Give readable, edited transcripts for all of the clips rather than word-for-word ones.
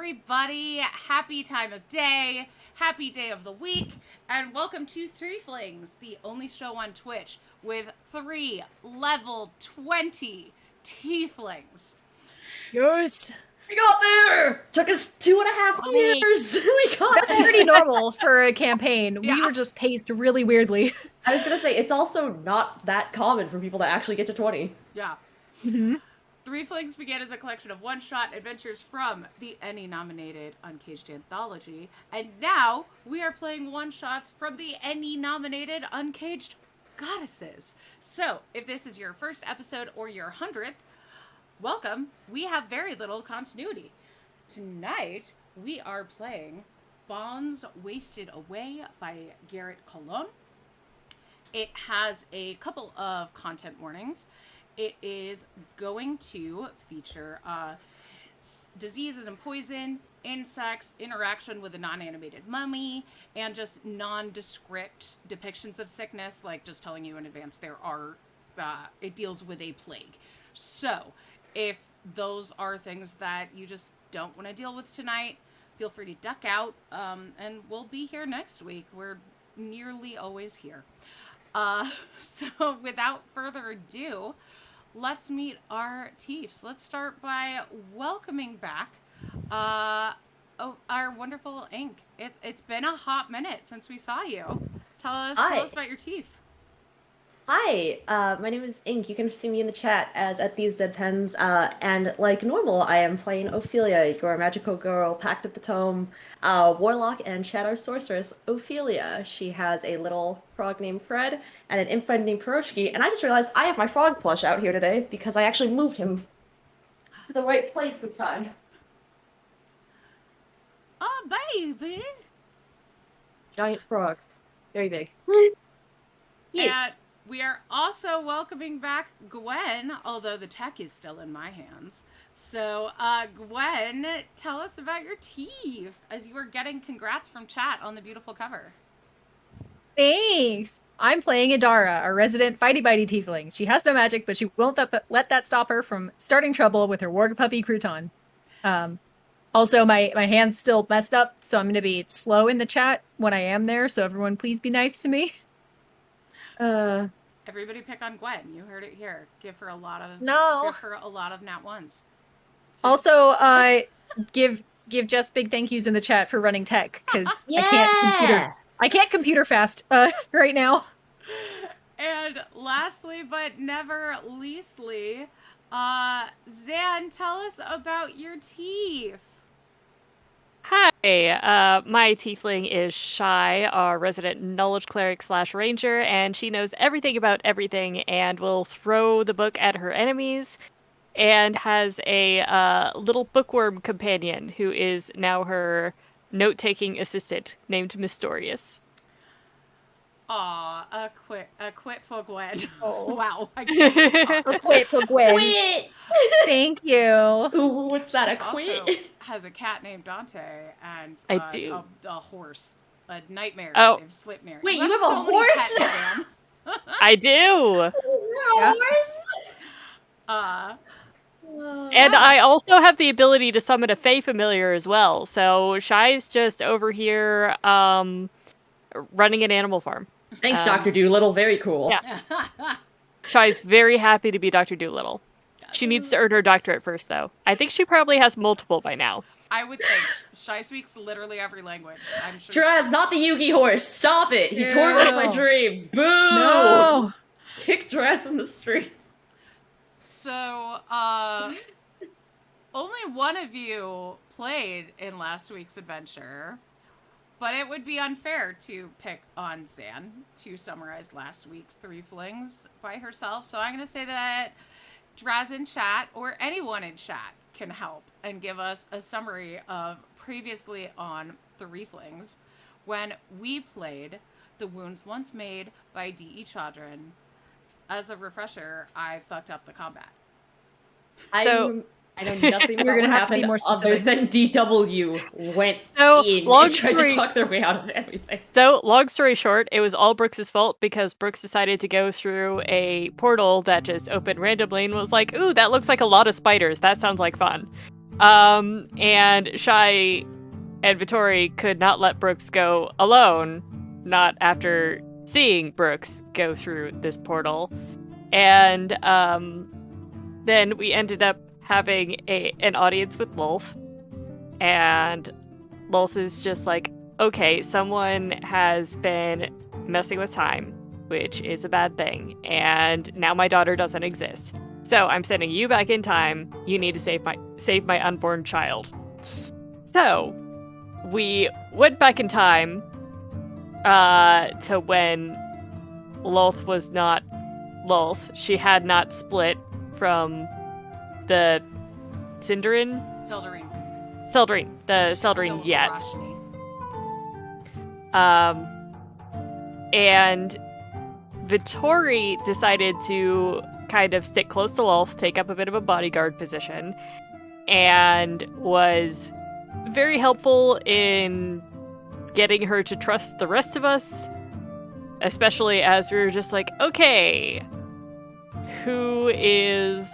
everybody. Happy time of day, happy day of the week, and welcome to Threeflings, the only show on Twitch with 3 level 20 tieflings. Yes. We got there! Took us 2.5 years! We got That's there! pretty normal for a campaign. Yeah. We were just paced really weirdly. I was gonna say, it's also not that common for people to actually get to 20. Yeah. Mm-hmm. Threeflings began as a collection of one-shot adventures from the Emmy-nominated UNCAGED Anthology, and now we are playing one-shots from the Emmy-nominated Uncaged Goddesses. So, if this is your first episode or your 100th, welcome. We have very little continuity. Tonight, we are playing Bonds Wasted Away by Garrett Colón. It has a couple of content warnings. It is going to feature diseases and poison, insects, interaction with a non-animated mummy, and just nondescript depictions of sickness, like just telling you in advance there are, it deals with a plague. So, if those are things that you just don't want to deal with tonight, feel free to duck out, and we'll be here next week. We're nearly always here. So, without further ado, let's meet our Tiefs. Let's start by welcoming back our wonderful Ink. It's been a hot minute since we saw you. Tell us about your Tief. Hi, my name is Ink. You can see me in the chat as at These Dead Pens, and like normal, I am playing Ophelia, your magical girl, Pact of the Tome, warlock and shadow sorceress, Ophelia. She has a little frog named Fred and an imp friend named Pierogi, and I just realized I have my frog plush out here today because I actually moved him to the right place this time. Oh, baby! Giant frog. Very big. Yes. And we are also welcoming back Gwen, although the tech is still in my hands. So, Gwen, tell us about your Tief, as you were getting congrats from chat on the beautiful cover. Thanks! I'm playing Idara, our resident fighty-bitey tiefling. She has no magic, but she won't let that stop her from starting trouble with her warg puppy Crouton. Also, my hand's still messed up, so I'm going to be slow in the chat when I am there, so everyone please be nice to me. Everybody pick on Gwen. You heard it here. Give her a lot of No. Give her a lot of nat ones. So. Also, give give Jess big thank yous in the chat for running tech, because Yeah! I can't computer fast right now. And lastly, but never leastly, Zan, tell us about your teeth. Hi, my tiefling is Shy, our resident knowledge cleric / ranger, and she knows everything about everything and will throw the book at her enemies, and has a little bookworm companion who is now her note-taking assistant named Mystorious. Aw, a quit for Gwen. Oh. Wow, I can't even talk. A quit for Gwen. Quit! Thank you. Ooh, what's that, She a quit? also has a cat named Dante and I do. A horse, a nightmare Oh. named Slipmare. Wait, you have a so many horse? pets, Zan. I do! Yeah. And I also have the ability to summon a Fey Familiar as well, so Shy's just over here, running an animal farm. Thanks, Dr. Doolittle. Very cool. Yeah. Shy's very happy to be Dr. Doolittle. She needs to earn her doctorate first, though. I think she probably has multiple by now. I would think. Shy speaks literally every language. I'm sure. Draz, not the Yugi horse. Stop it. He Ew. torments my dreams. Boo! No. Kick Draz from the street. So, only one of you played in last week's adventure, but it would be unfair to pick on Zan to summarize last week's Threeflings by herself. So I'm going to say that Draz in chat, or anyone in chat, can help and give us a summary of previously on Threeflings when we played The Wounds Once Made by D.E. Chadron. As a refresher, I fucked up the combat. I know nothing about You're gonna what have to be happened more other specific. than DW went So, in long and tried story- to talk their way out of everything. So, long story short, it was all Brooks' fault because Brooks decided to go through a portal that just opened randomly and was like, ooh, that looks like a lot of spiders. That sounds like fun. And Shy and Vittori could not let Brooks go alone, not after seeing Brooks go through this portal. And then we ended up having an audience with Lolth. And Lolth is just like, okay, someone has been messing with time, which is a bad thing, and now my daughter doesn't exist. So I'm sending you back in time. You need to save my unborn child. So we went back in time to when Lolth was not Lolth. She had not split from the Sindarin? Seldrine. The Seldrine yet. And Vittori decided to kind of stick close to Lolth, take up a bit of a bodyguard position, and was very helpful in getting her to trust the rest of us, especially as we were just like, okay, who is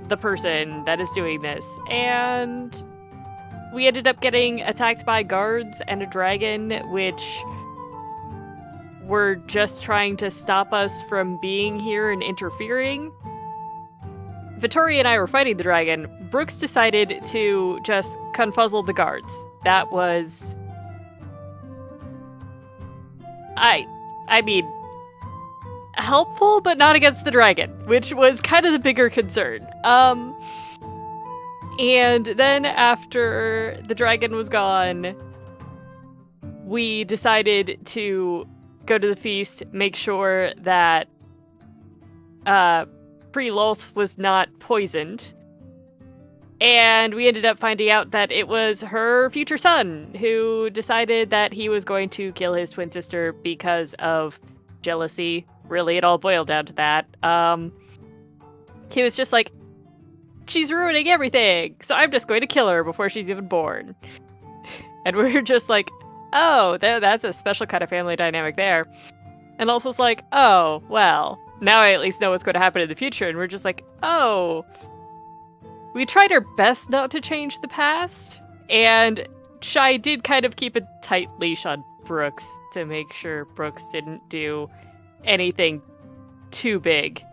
the person that is doing this? And we ended up getting attacked by guards and a dragon, which were just trying to stop us from being here and interfering. Vittori and I were fighting the dragon. Brooks decided to just confuzzle the guards. That was... I mean, helpful, but not against the dragon, which was kind of the bigger concern. And then after the dragon was gone, we decided to go to the feast, make sure that Pre-Lolth was not poisoned. And we ended up finding out that it was her future son who decided that he was going to kill his twin sister because of jealousy. Really, it all boiled down to that. He was just like, she's ruining everything, so I'm just going to kill her before she's even born. And we were just like, oh, that's a special kind of family dynamic there. And Lolth was like, oh, well, now I at least know what's going to happen in the future. And we're just like, oh, we tried our best not to change the past. And Shy did kind of keep a tight leash on Brooks to make sure Brooks didn't do anything too big.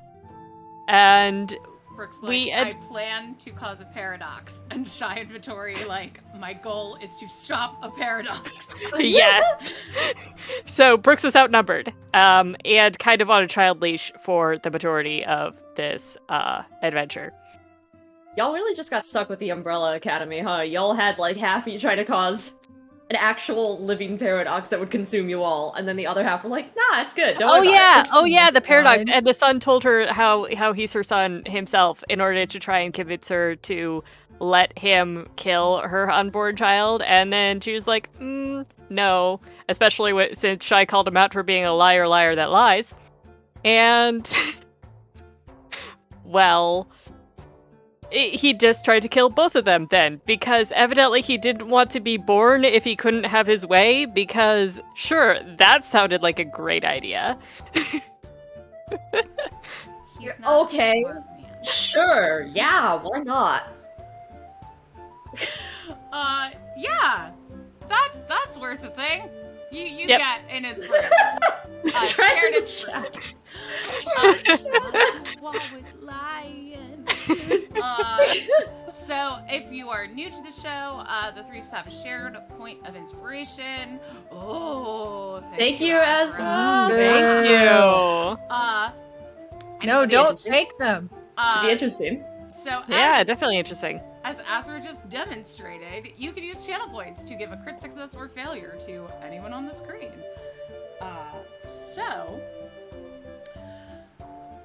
And Brooks, I plan to cause a paradox, and Shy and Vittori, my goal is to stop a paradox. Yeah. So Brooks was outnumbered, and kind of on a child leash for the majority of this adventure. Y'all really just got stuck with the Umbrella Academy, huh? Y'all had half of you trying to cause an actual living paradox that would consume you all, and then the other half were like, nah, it's good. Don't worry about it. The paradox. And the son told her how he's her son himself in order to try and convince her to let him kill her unborn child, and then she was like, no, especially since Shy called him out for being a liar that lies. And well, he just tried to kill both of them then, because evidently he didn't want to be born if he couldn't have his way, because sure, that sounded like a great idea. He's not okay, a smart man. sure, yeah, why not? Yeah, that's worth a thing. You Yep. get an inspiration. Try Shared to it. chat. Always lying. So if you are new to the show, the Threefs have a shared point of inspiration. Oh, Thank you as well. Thank you. No, Anybody don't interested? take them. Should be interesting. So Yeah, definitely interesting. as we're just demonstrated, you can use channel points to give a crit success or failure to anyone on the screen. So,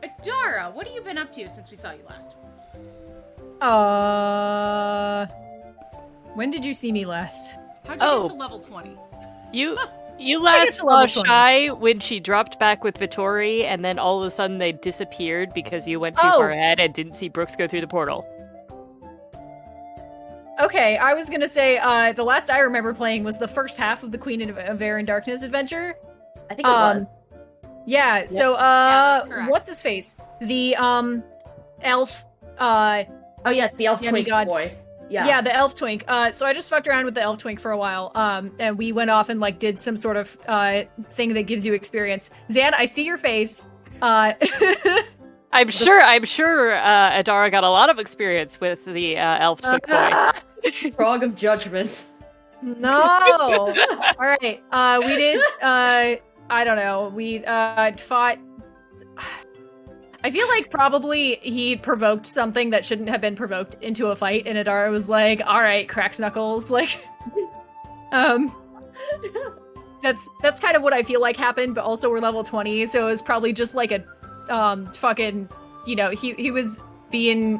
Adara, what have you been up to since we saw you last? When did you see me last? How'd you get to level 20? You I last get to saw level 20. Shy when she dropped back with Vittori, and then all of a sudden they disappeared because you went too Oh. far ahead and didn't see Brooks go through the portal. Okay, I was gonna say, the last I remember playing was the first half of the Queen of Air and Darkness adventure. I think it was. Yeah, so, that's correct. what's his face? The, elf, Oh yes, the elf twink demigod. boy. yeah, the elf twink. So I just fucked around with the elf twink for a while, and we went off and, did some sort of, thing that gives you experience. Zan, I see your face. I'm sure Adara got a lot of experience with the elf twink boy. Frog of Judgment. No! Alright, we did, I don't know, we, fought... I feel like probably he provoked something that shouldn't have been provoked into a fight, and Adara was like, alright, cracks knuckles, that's kind of what I feel like happened, but also we're level 20, so it was probably just like a, fucking, he was being,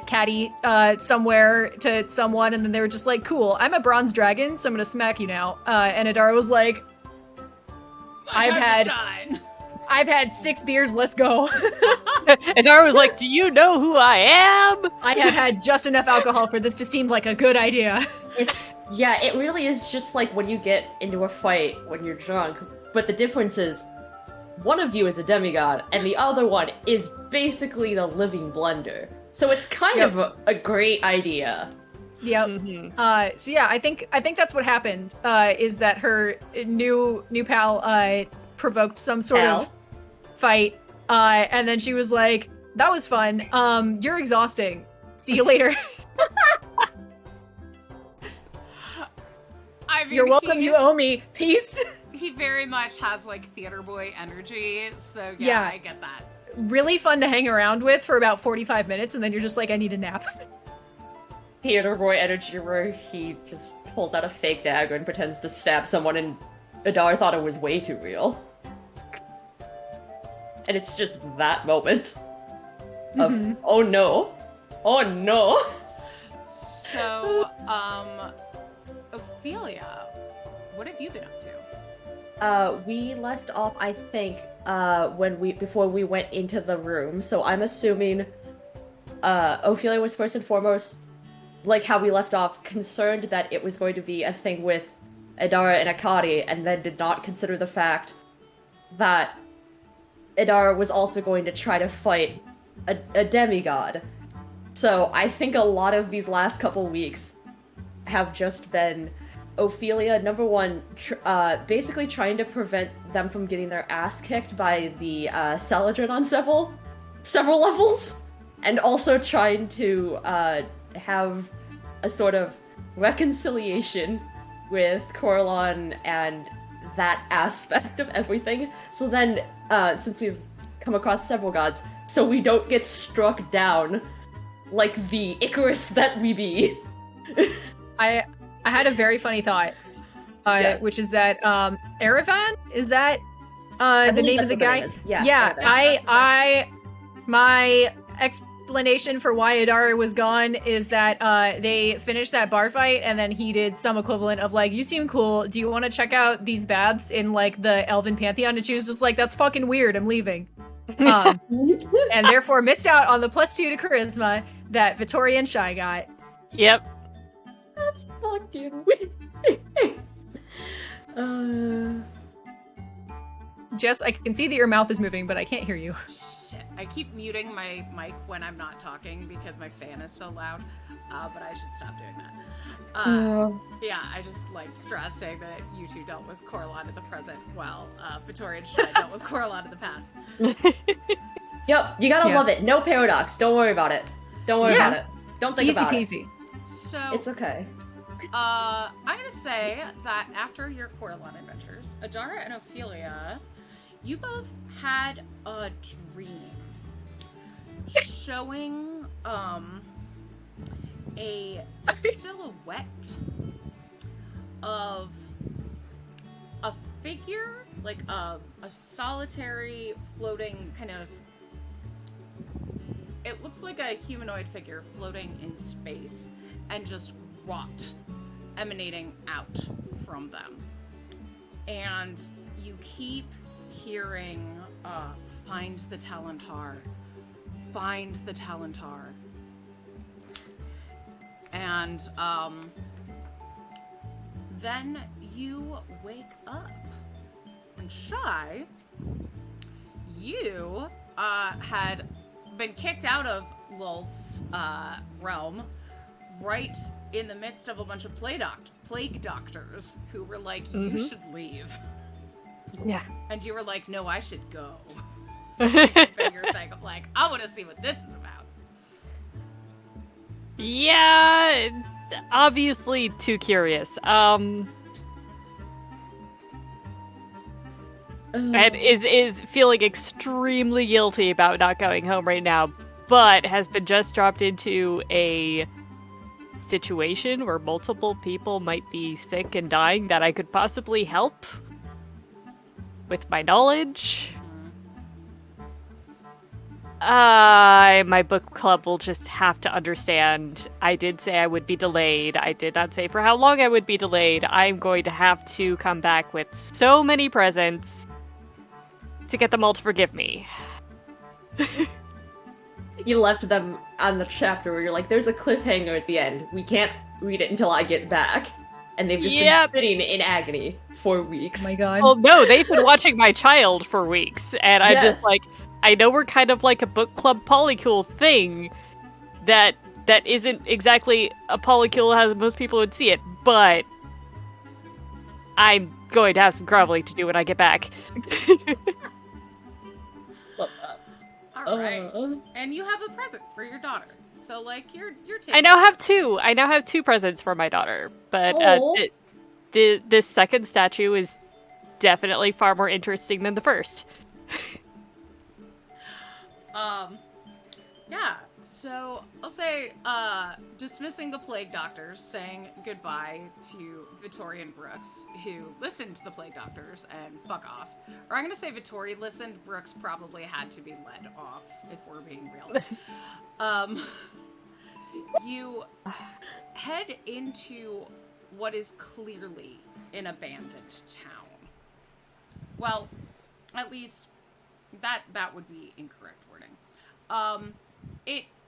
catty, somewhere to someone, and then they were just like, cool, I'm a bronze dragon, so I'm gonna smack you now, and Adara was like, I've had 6 beers, let's go. Adara was like, do you know who I am? I have had just enough alcohol for this to seem like a good idea. It really is just like when you get into a fight when you're drunk, but the difference is one of you is a demigod and the other one is basically the living blender. So it's kind of a great idea. Yep. Mm-hmm. So yeah, I think that's what happened. Is that her new pal provoked some sort of fight, and then she was like, "That was fun. You're exhausting. See you later." I mean, You're welcome. You owe me. Peace. He very much has theater boy energy, so Yeah. I get that. Really fun to hang around with for about 45 minutes, and then you're just like, I need a nap. Theater boy energy where he just pulls out a fake dagger and pretends to stab someone, and Adar thought it was way too real. And it's just that moment of, oh no, oh no. So, Ophelia, what have you been up to? We left off, I think, before we went into the room, so I'm assuming, Ophelia was first and foremost, like how we left off, concerned that it was going to be a thing with Adara and Akari, and then did not consider the fact that Adara was also going to try to fight a demigod. So I think a lot of these last couple weeks have just been Ophelia, number one, basically trying to prevent them from getting their ass kicked by the Saladrin on several levels. and also trying to have a sort of reconciliation with Colón and that aspect of everything. So then, since we've come across several gods, so we don't get struck down like the Icarus that we be. I had a very funny thought, Yes. which is that Erevan, is that I the believe name of that's the what guy? name is. Yeah. Yeah, my explanation for why Adara was gone is that they finished that bar fight and then he did some equivalent of like, you seem cool, do you want to check out these baths in like the Elven Pantheon? And she was just like, that's fucking weird, I'm leaving. And therefore missed out on the +2 to charisma that Vittoria and Shy got. Yep. That's fucking weird. Jess, I can see that your mouth is moving, but I can't hear you. Shit. I keep muting my mic when I'm not talking because my fan is so loud. But I should stop doing that. Yeah, I just like saying that you two dealt with Colón in the present while Vittoria and Shy dealt with Colón in the past. Yep, you gotta love it. No paradox. Don't worry about it. Don't worry about it. Don't think Easy about peasy. So it. It's okay. I'm gonna say that after your Colón adventures, Adara and Ophelia, you both had a dream showing a silhouette of a figure, like a solitary floating kind of, it looks like a humanoid figure floating in space and just rot emanating out from them. And you keep hearing, find the Talentar. Find the Talentar. And, then you wake up. And Shy, you, had been kicked out of Lulth's, realm right in the midst of a bunch of plague doctors who were like, you should leave. Yeah. And you were like, no, I should go. Finger thing of like, I want to see what this is about. Yeah, obviously too curious. And is feeling extremely guilty about not going home right now, but has been just dropped into a situation where multiple people might be sick and dying that I could possibly help with my knowledge. My book club will just have to understand. I did say I would be delayed. I did not say for how long I would be delayed. I'm going to have to come back with so many presents to get them all to forgive me. You left them on the chapter where you're like, there's a cliffhanger at the end. We can't read it until I get back. And they've just been sitting in agony for weeks. Oh my god. Well, no, they've been watching my child for weeks. And I'm just like, I know we're kind of like a book club polycule thing that isn't exactly a polycule as most people would see it, but I'm going to have some groveling to do when I get back. Alright. And you have a present for your daughter. So, like, you're taking... I now have two presents for my daughter, but this second statue is definitely far more interesting than the first. Yeah, so I'll say, dismissing the plague doctors, saying goodbye to Vittoria and Brooks, who listened to the plague doctors and fuck off. Or I'm gonna say Vittoria listened, Brooks probably had to be led off, if we're being real. You head into what is clearly an abandoned town. Well, at least that would be incorrect wording.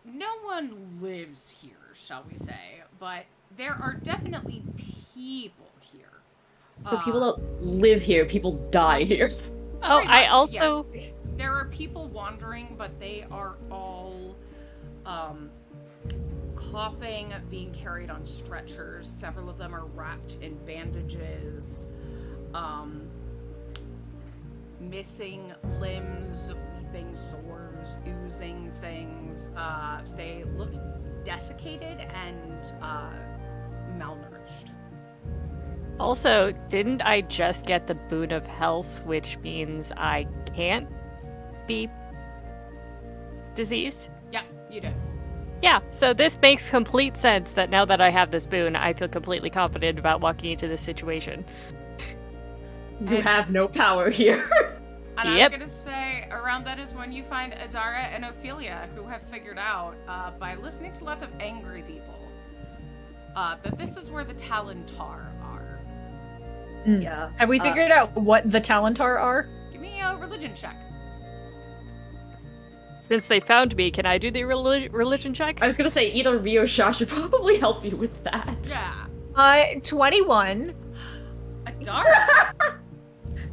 No one lives here, shall we say, but there are definitely people here. But people don't live here, people die here. Oh, I also... Yeah. There are people wandering, but they are all, coughing, being carried on stretchers. Several of them are wrapped in bandages, missing limbs, weeping sores. spiders, oozing things. They look desiccated and malnourished. Also, didn't I just get the boon of health, which means I can't be diseased? Yeah, you did. Yeah, so this makes complete sense that now that I have this boon, I feel completely confident about walking into this situation. You have no power here. And Yep. I'm gonna say around that is when you find Adara and Ophelia, who have figured out, by listening to lots of angry people, that this is where the Talentar are. Yeah. Have we figured out what the Talentar are? Give me a religion check. Since they found me, can I do the religion check? I was gonna say either me or Shaw should probably help you with that. Yeah. 21. Adara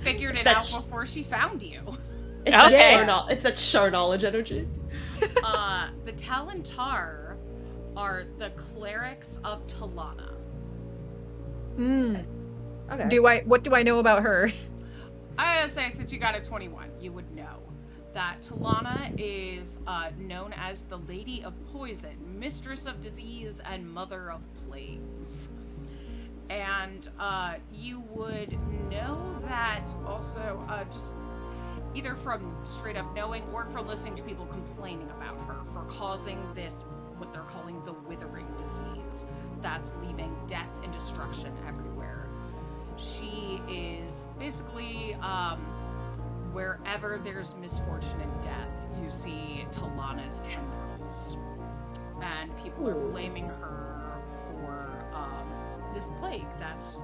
figured it That's- out before she found you. It's Okay. it's that Char knowledge energy. The Talentar are the clerics of Talana. Okay. What do I know about her? I gotta say, since you got a 21, you would know that Talana is known as the Lady of Poison, Mistress of Disease, and Mother of Plagues. And you would know that also just either from straight up knowing or from listening to people complaining about her for causing this, what they're calling the Withering Disease, that's leaving death and destruction everywhere. She is basically, wherever there's misfortune and death, you see Talana's tendrils. And people are blaming her for this plague that's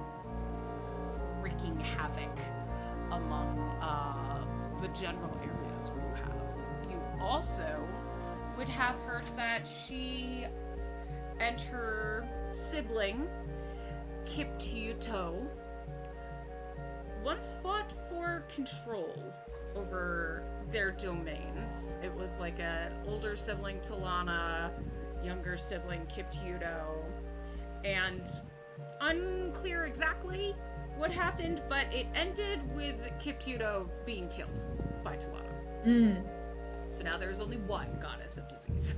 wreaking havoc among the general areas where you have. You also would have heard that she and her sibling, Kiptiuto, once fought for control over their domains. It was like an older sibling, Talana, younger sibling, Kiptiuto, and unclear exactly what happened, but it ended with Kiptiuto being killed by Talana. So now there's only one goddess of disease.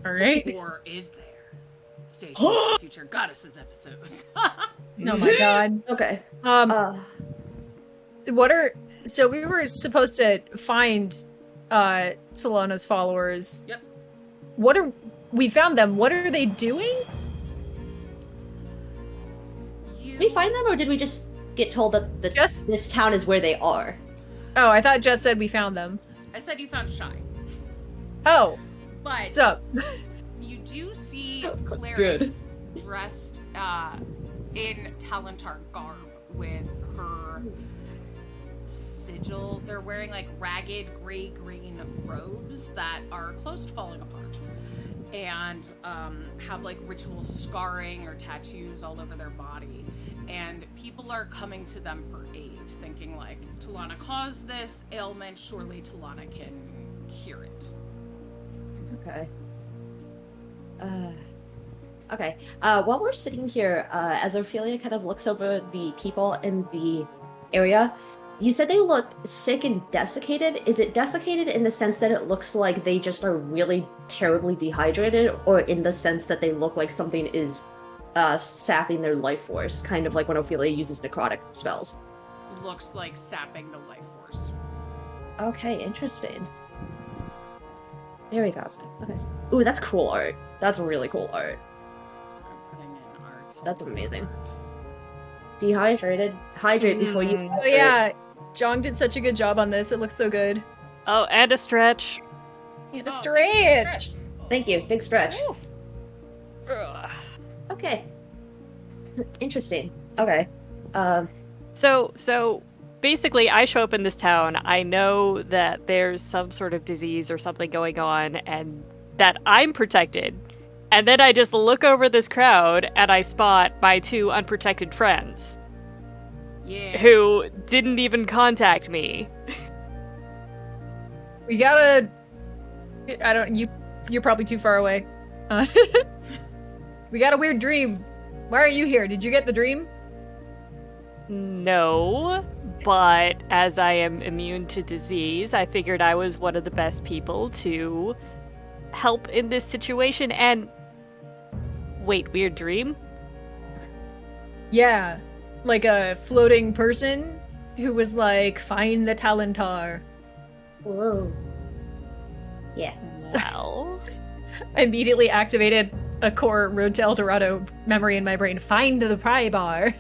All right. Or is there? Stay tuned for future goddesses episodes. Oh my god. Okay. So we were supposed to find Talana's followers. Yep. We found them. What are they doing? Did we find them, or did we just get told that this town is where they are? Oh, I thought Jess said we found them. I said you found Shy. Oh, But what's up? you do see That's clerics dressed in Talentar garb with her sigil. They're wearing like ragged gray-green robes that are close to falling apart, and have like ritual scarring or tattoos all over their body. And people are coming to them for aid, thinking like, Talana caused this ailment, surely Talana can cure it. Okay. Okay. While we're sitting here, as Ophelia kind of looks over the people in the area, you said they look sick and desiccated. Is it desiccated in the sense that it looks like they just are really terribly dehydrated, or in the sense that they look like something is sapping their life force, kind of like when Ophelia uses necrotic spells? Looks like sapping the life force. Okay, interesting. Very fascinating. Okay. Ooh, that's cool art. That's really cool art. I'm putting in art. That's amazing. Dehydrated. Hydrate before you... Oh yeah, Jong did such a good job on this. It looks so good. Oh, and a stretch. And a stretch. Thank you. Big stretch. Oof. Ugh. Okay. Interesting. Okay. So basically, I show up in this town. I know that there's some sort of disease or something going on, and that I'm protected. And then I just look over this crowd, and I spot my two unprotected friends. Yeah. Who didn't even contact me. We gotta. You're probably too far away. We got a weird dream. Why are you here? Did you get the dream? No, but as I am immune to disease, I figured I was one of the best people to help in this situation. And wait, weird dream? Yeah, like a floating person who was like, find the Talentar. Whoa. Yeah. Well, I immediately activated a core Road to El Dorado memory in my brain. Find the pry bar.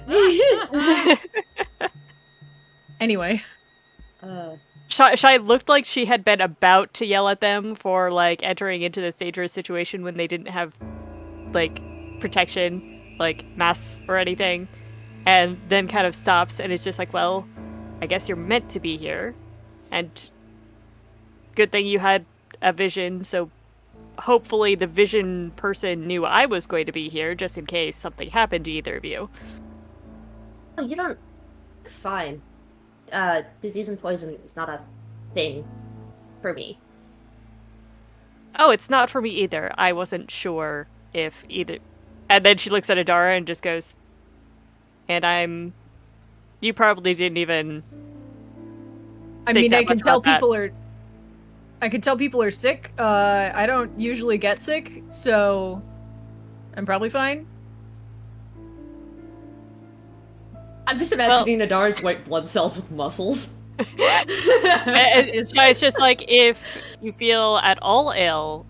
Anyway. Shai looked like she had been about to yell at them for, like, entering into this dangerous situation when they didn't have, like, protection, like, masks or anything, and then kind of stops and is just like, well, I guess you're meant to be here, and good thing you had a vision, so hopefully the vision person knew I was going to be here, just in case something happened to either of you. Oh, you don't... Fine. Disease and poison is not a thing for me. Oh, it's not for me either. I wasn't sure if either... And then she looks at Adara and just goes, and you probably didn't even... I mean, I can tell people are... I can tell people are sick. I don't usually get sick, so I'm probably fine. I'm just imagining Adara's white blood cells with muscles. It's just like, if you feel at all ill,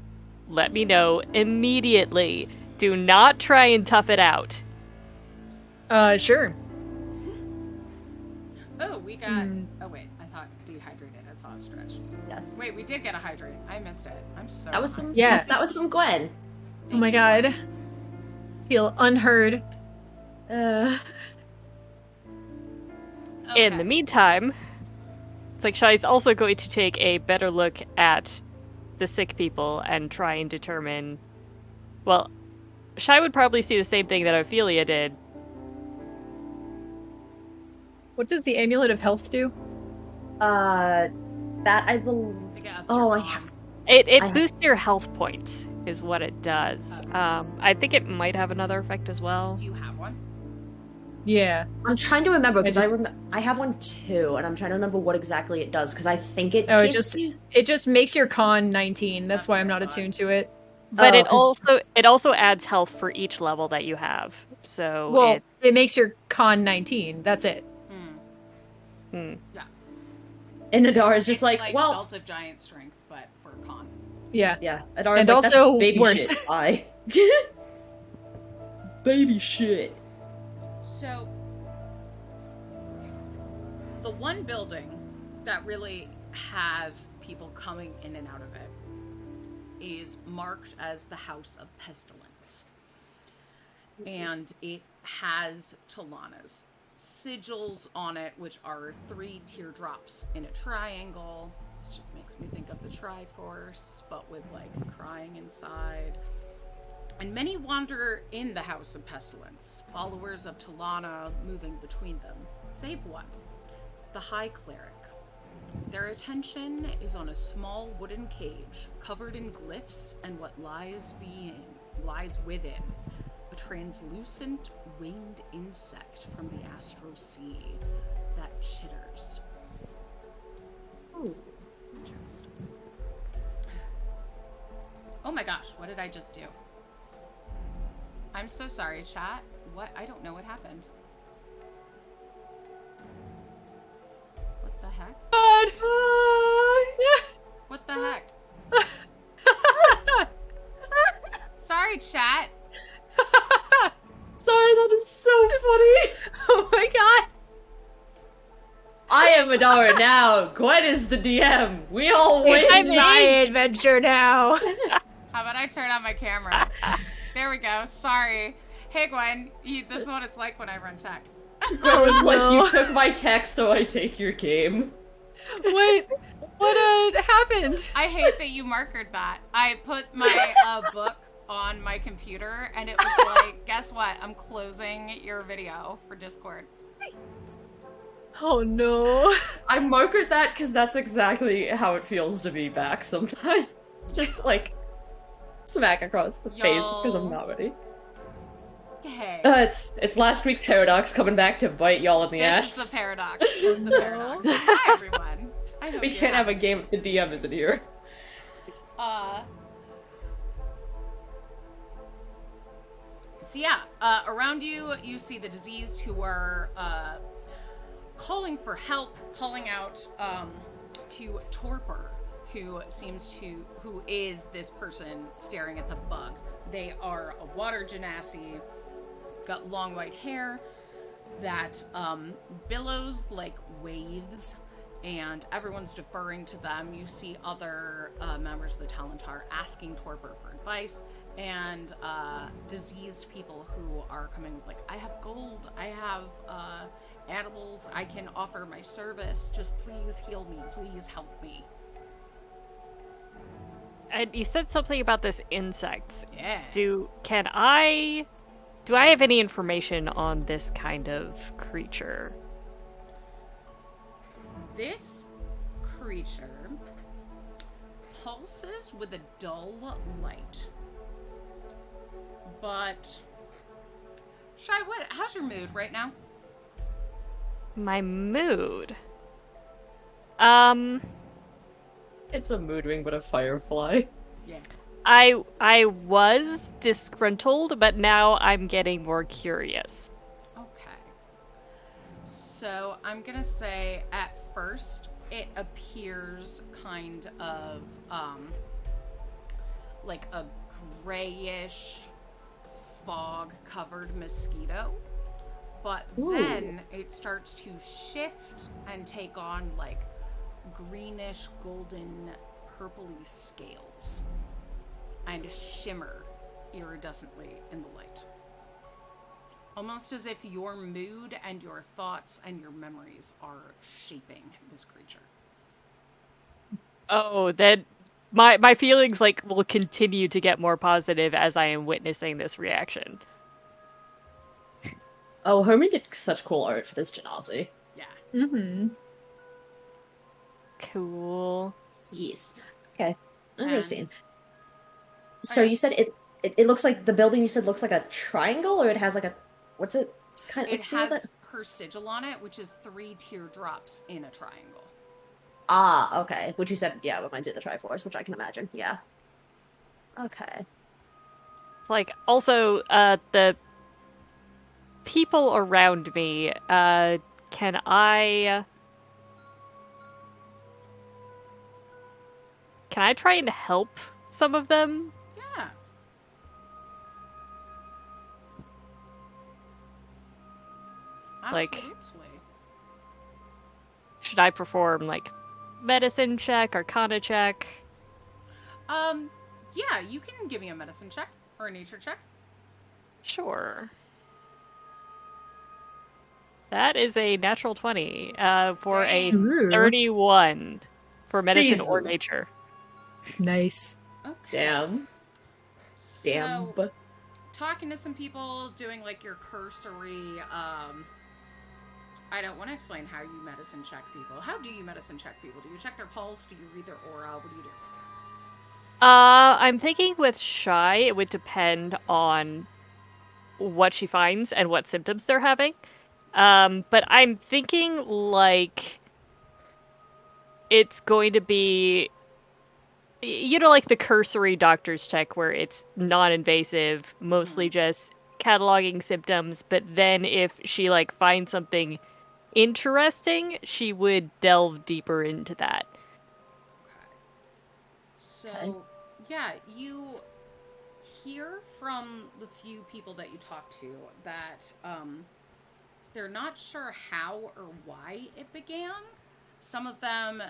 let me know immediately. Do not try and tough it out. Sure. Oh, we got... Oh, wait. I thought dehydrated. I saw a stretch. Yes. Wait, we did get a hydrate. I missed it. I'm so... That was from... Yeah. Yes, that was from Gwen. Oh my god. Feel unheard. Okay. In the meantime, it's like Shai's also going to take a better look at the sick people and try and determine... Well, Shai would probably see the same thing that Ophelia did. What does the Amulet of Health do? That I believe... Oh, I have... It boosts your health points, is what it does. I think it might have another effect as well. Do you have one? Yeah. I'm trying to remember, because I have one too, and I'm trying to remember what exactly it does, because I think it it just makes your con 19. That's why I'm not attuned to it. But it also adds health for each level that you have. So well, it makes your con 19. That's it. Yeah. And Adara's just like, well... Belt of Giant Strength, but for con. Yeah. Yeah. Adara's and like, also that's baby worse. shit. Bye. Baby shit. So, the one building that really has people coming in and out of it is marked as the House of Pestilence. And it has Talana's sigils on it, which are 3 teardrops in a triangle. This just makes me think of the Triforce, but with, like, crying inside. And many wander in the House of Pestilence, followers of Talana moving between them, save one, the High Cleric. Their attention is on a small wooden cage covered in glyphs and what lies within, a translucent winged insect from the astral sea that chitters. Ooh, interesting. Oh my gosh, what did I just do? I'm so sorry, chat. What? I don't know what happened. What the heck? What the heck? Sorry, chat. Sorry, that is so funny. Oh my god. I am Adara now. Gwen is the DM. We all win. It's my adventure now. How about I turn on my camera? There we go. Sorry. Hey, Gwen. This is what it's like when I run tech. Gwen was like, no. you took my text, so I take your game. What happened? I hate that you markered that. I put my book on my computer, and it was like, guess what? I'm closing your video for Discord. Oh no. I markered that because that's exactly how it feels to be back sometimes. Just like smack across the face because I'm not ready. Hey. It's last week's paradox coming back to bite y'all in the ass. This is the paradox. This is the paradox. Hi, everyone. I hope We can't have a game if the DM isn't here. So yeah, around you, you see the diseased who are calling for help, calling out to Torpor, who is this person staring at the bug. They are a water genasi, got long white hair that billows like waves, and everyone's deferring to them. You see other members of the Talentar asking Torpor for advice, and diseased people who are coming with like, I have gold, I have animals, I can offer my service, just please heal me, please help me. And you said something about this insect. Yeah. Do I have any information on this kind of creature? This creature pulses with a dull light. But Shy, how's your mood right now? My mood? It's a mood ring, but a firefly. Yeah. I was disgruntled, but now I'm getting more curious. Okay. So I'm gonna say at first it appears kind of like a grayish fog-covered mosquito, but then it starts to shift and take on like greenish, golden, purpley scales and shimmer iridescently in the light. Almost as if your mood and your thoughts and your memories are shaping this creature. Oh, then my feelings like will continue to get more positive as I am witnessing this reaction. Oh, Herman did such cool art for this Genasi. Yeah. Mm-hmm. Cool. Yes. Okay. Interesting. And- So Okay. you said it looks like the building you said looks like a triangle, or it has like a what's it kind of? It what's the name of has that? her sigil on it, which is 3 teardrops in a triangle. Ah, okay. Which you said, yeah, reminds you of the Triforce, which I can imagine. Yeah. Okay. Like, also, the people around me, can I try and help some of them? Yeah. Like- Absolutely. Should I perform, like, medicine check, arcana check? Yeah, you can give me a medicine check or a nature check. Sure. That is a natural 20, for a Dang. Ooh. 31 for medicine or Jesus. nature. Nice. Okay. Damn. Damn. So, talking to some people, doing like your cursory, I don't want to explain how you medicine check people. How do you medicine check people? Do you check their pulse? Do you read their aura? What do you do? I'm thinking with Shy, it would depend on what she finds and what symptoms they're having. But I'm thinking, like, it's going to be, like the cursory doctor's check where it's non-invasive, mostly just cataloging symptoms, but then if she, like, finds something interesting, she would delve deeper into that. Okay. So, yeah, you hear from the few people that you talk to that they're not sure how or why it began. Some of them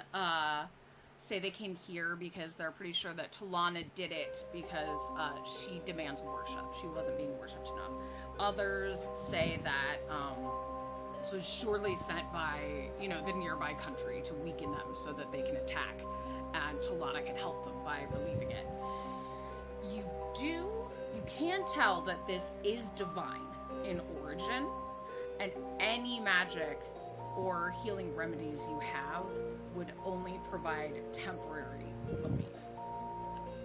say they came here because they're pretty sure that Talana did it because she demands worship. She wasn't being worshipped enough. Others say that this was surely sent by, the nearby country to weaken them so that they can attack, and Talana can help them by relieving it. You can tell that this is divine in origin, and any magic or healing remedies you have would only provide temporary relief.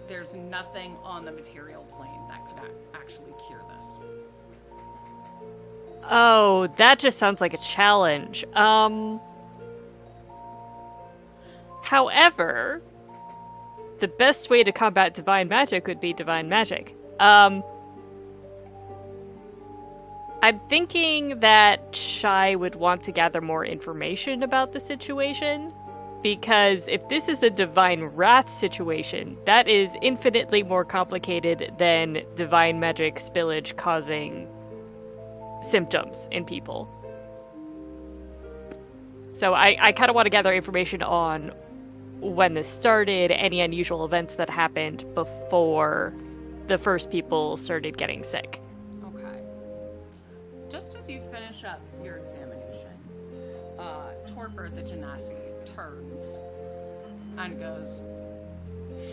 There's nothing on the material plane that could actually cure this. Oh, that just sounds like a challenge. However, the best way to combat divine magic would be divine magic. I'm thinking that Shai would want to gather more information about the situation, because if this is a divine wrath situation, that is infinitely more complicated than divine magic spillage causing symptoms in people. So I kind of want to gather information on when this started, any unusual events that happened before the first people started getting sick. Okay. Just as you finish up your examination, Torpor the Genasi turns and goes,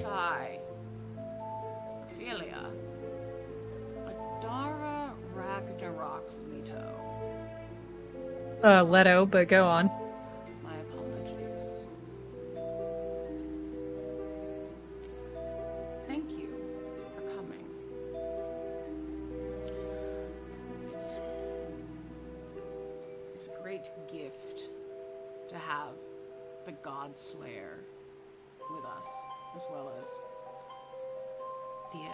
Shai, Ophelia, Adara Ragnarok Leto. Leto, but go on. My apologies. Thank you for coming. It's a great gift to have the God Slayer with us, as well as the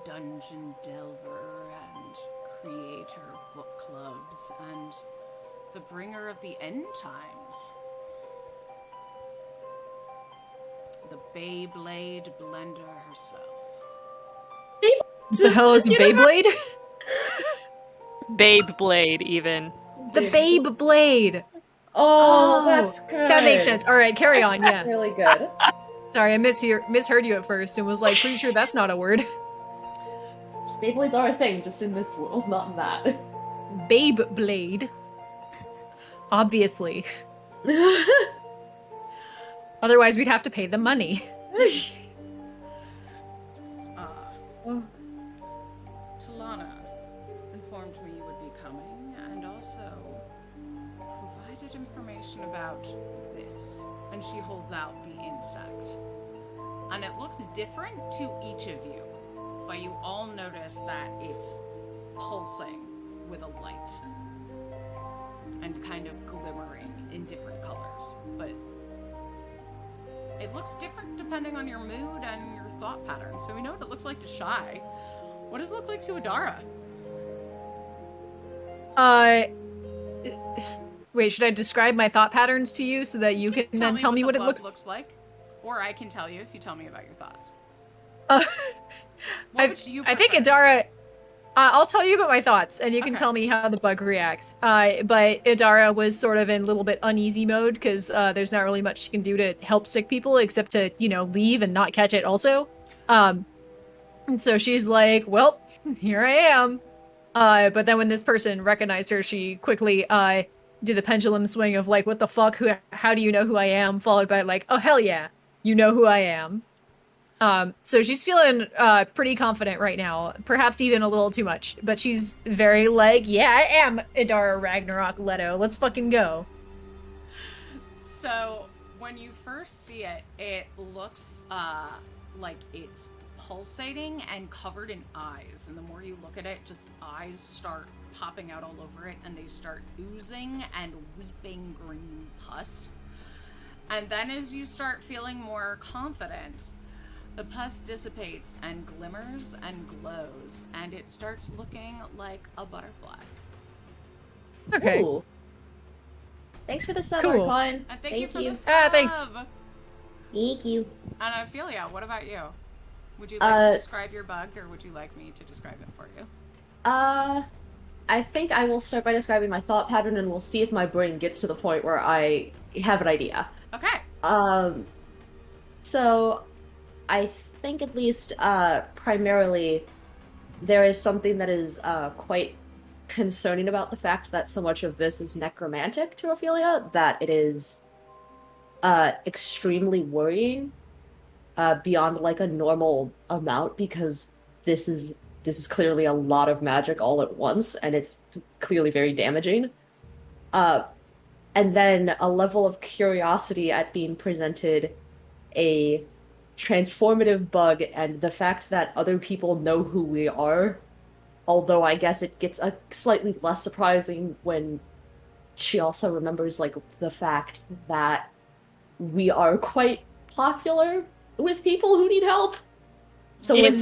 Dungeon Delver and creator of book clubs and the bringer of the end times. The Beyblade blender herself. The hell is Beyblade? Babe Blade, even. The Babe Blade. Oh, that's good. That makes sense. All right, carry on. Yeah. Really good. Sorry, I misheard you at first and was like, pretty sure that's not a word. Beyblades are a thing, just in this world, not in that. Babe Blade. Obviously. Otherwise, we'd have to pay them money. Talana informed me you would be coming and also provided information about this. And she holds out the insect. And it looks different to each of you, but you all notice that it's pulsing with a light and kind of glimmering in different colors. But it looks different depending on your mood and your thought patterns. So we know what it looks like to Shai. What does it look like to Adara? Wait, should I describe my thought patterns to you so that you can then tell me what it the looks... bug looks like? Or I can tell you if you tell me about your thoughts. Uh, What would you I think prefer? Adara... I'll tell you about my thoughts, and you can Okay. tell me how the bug reacts. But Adara was sort of in a little bit uneasy mode, because there's not really much she can do to help sick people, except to, leave and not catch it also. And so she's like, well, here I am. But then when this person recognized her, she quickly did the pendulum swing of like, what the fuck? How do you know who I am? Followed by like, oh, hell yeah, you know who I am. So she's feeling pretty confident right now, perhaps even a little too much, but she's very like, yeah, I am Adara Ragnarok Leto. Let's fucking go. So when you first see it, it looks like it's pulsating and covered in eyes. And the more you look at it, just eyes start popping out all over it, and they start oozing and weeping green pus. And then as you start feeling more confident, the pus dissipates and glimmers and glows, and it starts looking like a butterfly. Okay. Ooh. Thanks for the sub, Cool. Arcline. And thank you for the sub. Thanks. Thank you. And Ophelia, what about you? Would you like to describe your bug, or would you like me to describe it for you? I think I will start by describing my thought pattern, and we'll see if my brain gets to the point where I have an idea. Okay. So I think at least, primarily, there is something that is, quite concerning about the fact that so much of this is necromantic to Ophelia, that it is, extremely worrying, beyond, like, a normal amount, because this is clearly a lot of magic all at once, and it's clearly very damaging. And then a level of curiosity at being presented a transformative bug, and the fact that other people know who we are although I guess it gets slightly less surprising when she also remembers, like, the fact that we are quite popular with people who need help. So it's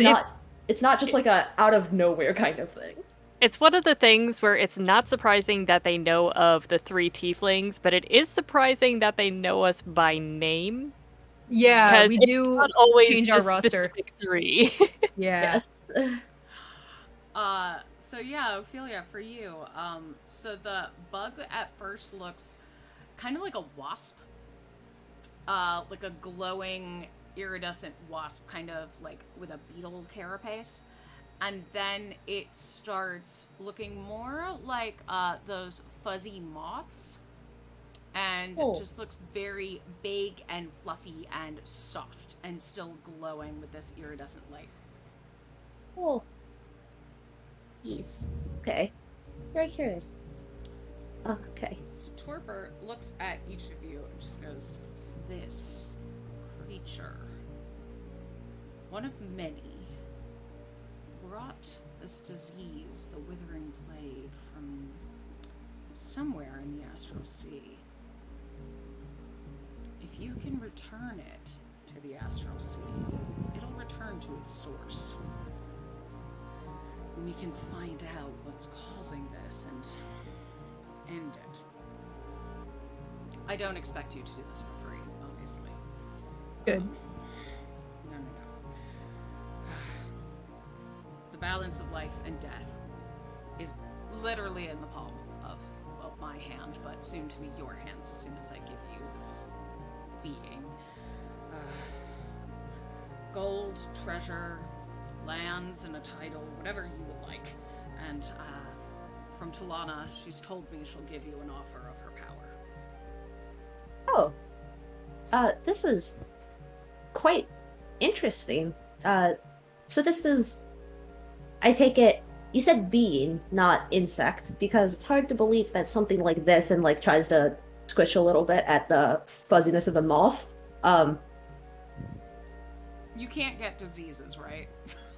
not just like a out of nowhere kind of thing. It's one of the things where it's not surprising that they know of the 3 tieflings, but it is surprising that they know us by name. Yeah, we It's do not always change the our roster. specific 3. Yeah. Yes. So yeah, Ophelia, for you, so the bug at first looks kind of like a wasp. Like a glowing, iridescent wasp, kind of like with a beetle carapace. And then it starts looking more like those fuzzy moths. And it just looks very big and fluffy and soft and still glowing with this iridescent light. Cool. Yes. Okay. Very curious. Okay. So Torpor looks at each of you and just goes, this creature, one of many, brought this disease, the withering plague, from somewhere in the astral sea. If you can return it to the astral sea, it'll return to its source. We can find out what's causing this and end it. I don't expect you to do this for free, obviously. Good. No. The balance of life and death is literally in the palm of, well, my hand, but soon to be your hands as soon as I give you this being. Gold, treasure, lands, and a title, whatever you would like. And from Talana, she's told me she'll give you an offer of her power. Oh. This is quite interesting. So this is, I take it, you said being, not insect, because it's hard to believe that something like this and like tries to squish a little bit at the fuzziness of the moth. You can't get diseases, right?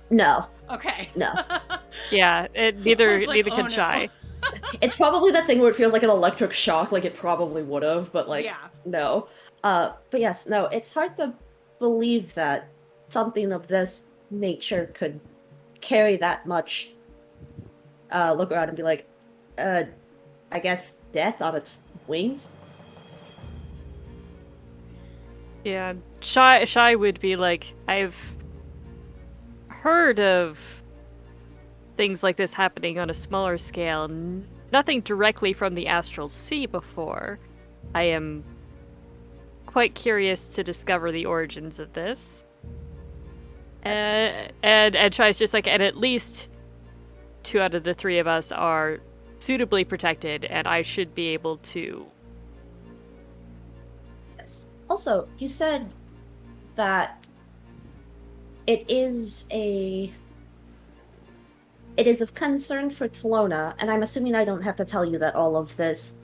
No. Okay. No. Yeah, neither oh, can Shy. no. It's probably that thing where it feels like an electric shock, like it probably would have, but like, Yeah. no. But yes, no, it's hard to believe that something of this nature could carry that much, look around and be like, I guess death on its wings? Yeah, Shy would be like, I've heard of things like this happening on a smaller scale. Nothing directly from the astral sea before. I am quite curious to discover the origins of this. And Shy's just like, and at least 2 out of the 3 of us are suitably protected, and I should be able to. Yes. Also, you said that it is of concern for Talona, and I'm assuming I don't have to tell you that all of this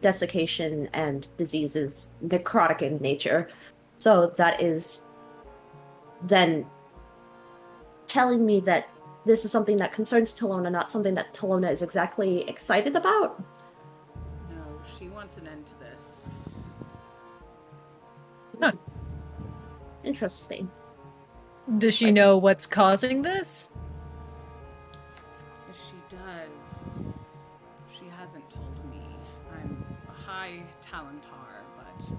desiccation and disease is necrotic in nature. So that is then telling me that this is something that concerns Talona, not something that Talona is exactly excited about? No, she wants an end to this. Huh. Interesting. Does she know what's causing this? If she does, she hasn't told me. I'm a high Talentar, but,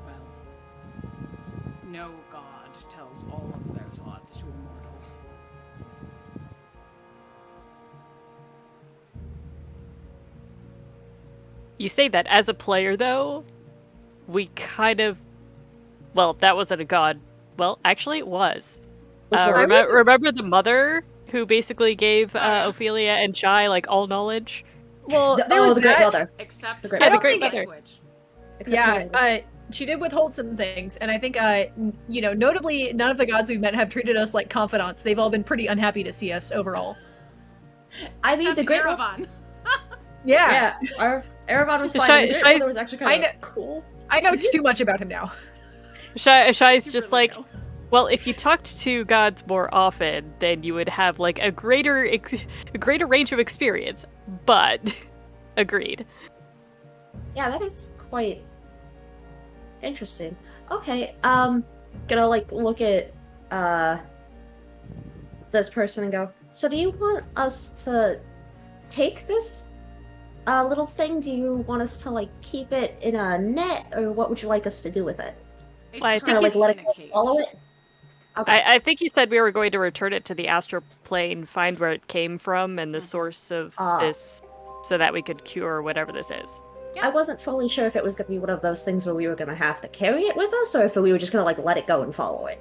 well, no god tells all of their thoughts to a mortal. You say that as a player, though, we kind of, well, that wasn't a god. Well, actually, it was. Remember the mother who basically gave Ophelia and Shy like all knowledge? Well, there was the Great that. Mother. Except The for Great Mother. the Mother. language. She did withhold some things, and I think, notably, none of the gods we've met have treated us like confidants. They've all been pretty unhappy to see us overall. I mean, Except the Great Erevan. Yeah. Yeah, our Erevan was So fine. The Shy- Great Mother was actually kind I of cool. I know too much about him now. Shy's You just really like, know. Well, if you talked to gods more often, then you would have like a greater range of experience. But agreed. Yeah, that is quite interesting. Okay, gonna like look at this person and go, so do you want us to take this little thing? Do you want us to like keep it in a net, or what would you like us to do with it? It's Well, I Just think kind of like let in it a go, cage. follow it? Okay. I think you said we were going to return it to the astral plane, find where it came from and the source of this, so that we could cure whatever this is. I wasn't fully sure if it was gonna be one of those things where we were gonna have to carry it with us, or if we were just gonna like let it go and follow it.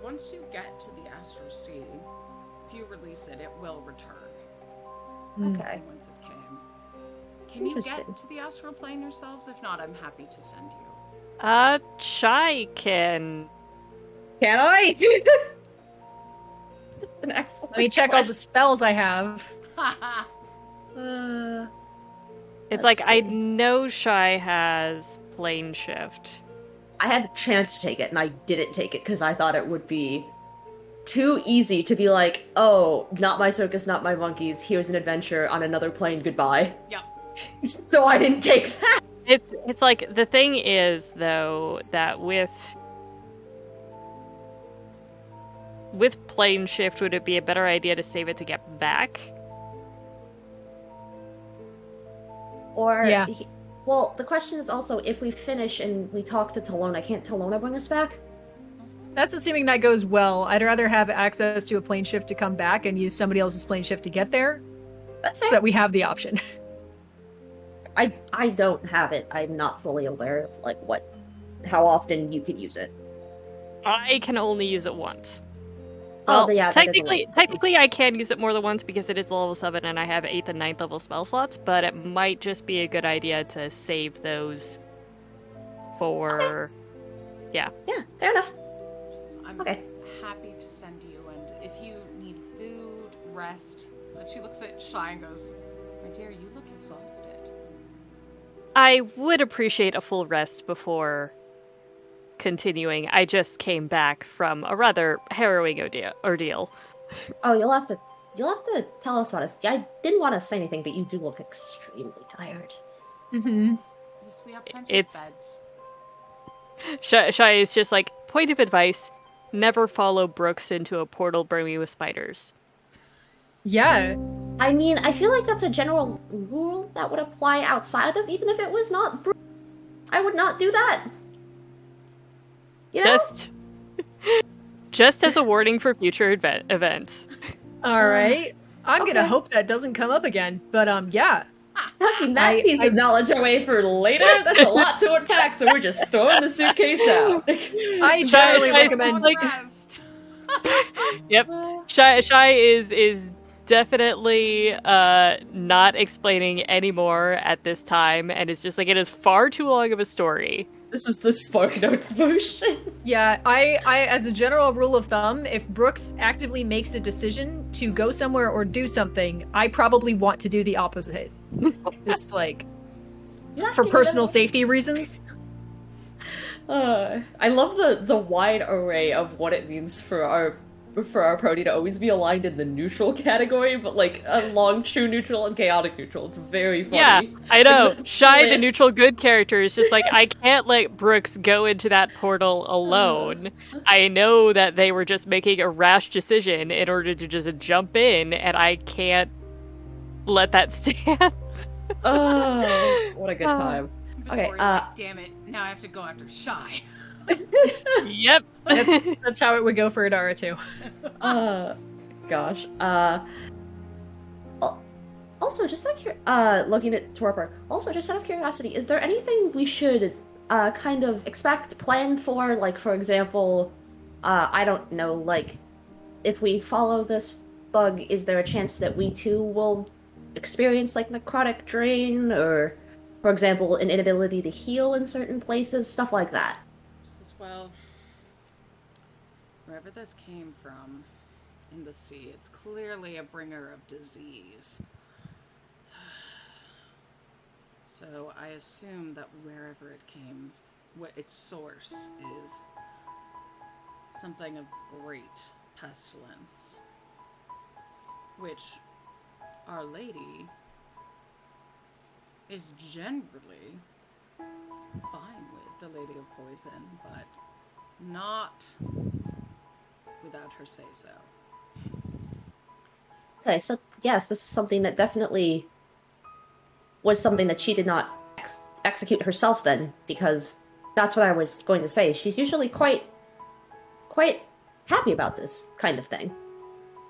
Once you get to the astral sea, if you release it, it will return. Okay. Once it came. Can you Interesting. get to the astral plane yourselves? If not, I'm happy to send you. Shai can. Can I? That's an excellent Let me check all the spells I have. Uh, It's Let's like, I see. know Shai has plane shift. I had the chance to take it, and I didn't take it because I thought it would be too easy to be like, oh, not my circus, not my monkeys, here's an adventure on another plane, goodbye. Yep. So I didn't take that. It's like, the thing is, though, that with plane shift, would it be a better idea to save it to get back? Or, Yeah. Well, the question is also, if we finish and we talk to Talona, can't Talona bring us back? That's assuming that goes well. I'd rather have access to a plane shift to come back and use somebody else's plane shift to get there, That's so fair. that we have the option. I don't have it. I'm not fully aware of like how often you can use it. I can only use it once. Oh, Well, yeah, that is a technically, little- technically I can use it more than once because it is level 7 and I have 8th and 9th level spell slots, but it might just be a good idea to save those for... Yeah, fair enough. I'm Okay. happy to send you, and if you need food, rest. And she looks at Shy and goes, my dear, you look exhausted. I would appreciate a full rest before continuing. I just came back from a rather harrowing ordeal. Oh, you'll have to tell us what it is. I didn't want to say anything, but you do look extremely tired. Mm-hmm. Yes, we have plenty It's- of beds. Shai is just like, point of advice, never follow Brooks into a portal brimming with spiders. Yeah. I mean, I feel like that's a general rule that would apply outside of, even if it was not I would not do that. You know? Just as a warning for future events. All right. I'm okay. gonna hope that doesn't come up again. But yeah. Tucking that I- piece of knowledge away for later, that's a lot to unpack, so we're just throwing the suitcase out. I Shai- generally Shai- recommend. like- Rest. Yep. Shai is definitely not explaining anymore at this time, and it's just like, it is far too long of a story. This is the Spark Notes version. Yeah, I as a general rule of thumb, if Brooks actively makes a decision to go somewhere or do something, I probably want to do the opposite. Just like for personal safety reasons. I love the wide array of what it means for our party to always be aligned in the neutral category, but like a long true neutral and chaotic neutral. It's very funny. Yeah, I know. Like, Shai, the flips. neutral good character, is just like, I can't let Brooks go into that portal alone. I know that they were just making a rash decision in order to just jump in, and I can't let that stand. Oh, what a good time. But Okay, Tori's like, damn it, now I have to go after Shy. Yep. That's how it would go for Adara too. Gosh. Also, just out of looking at Torpor. Also, just out of curiosity, is there anything we should kind of expect, plan for? Like, for example, I don't know, like, if we follow this bug, is there a chance that we too will experience like necrotic drain, or, for example, an inability to heal in certain places, stuff like that? Says, well, wherever this came from in the sea, it's clearly a bringer of disease. So I assume that wherever it came what its source is something of great pestilence, which Our Lady is generally fine with, the Lady of Poison, but not without her say-so. Okay, so yes, this is something that definitely was something that she did not execute herself then, because that's what I was going to say. She's usually quite happy about this kind of thing.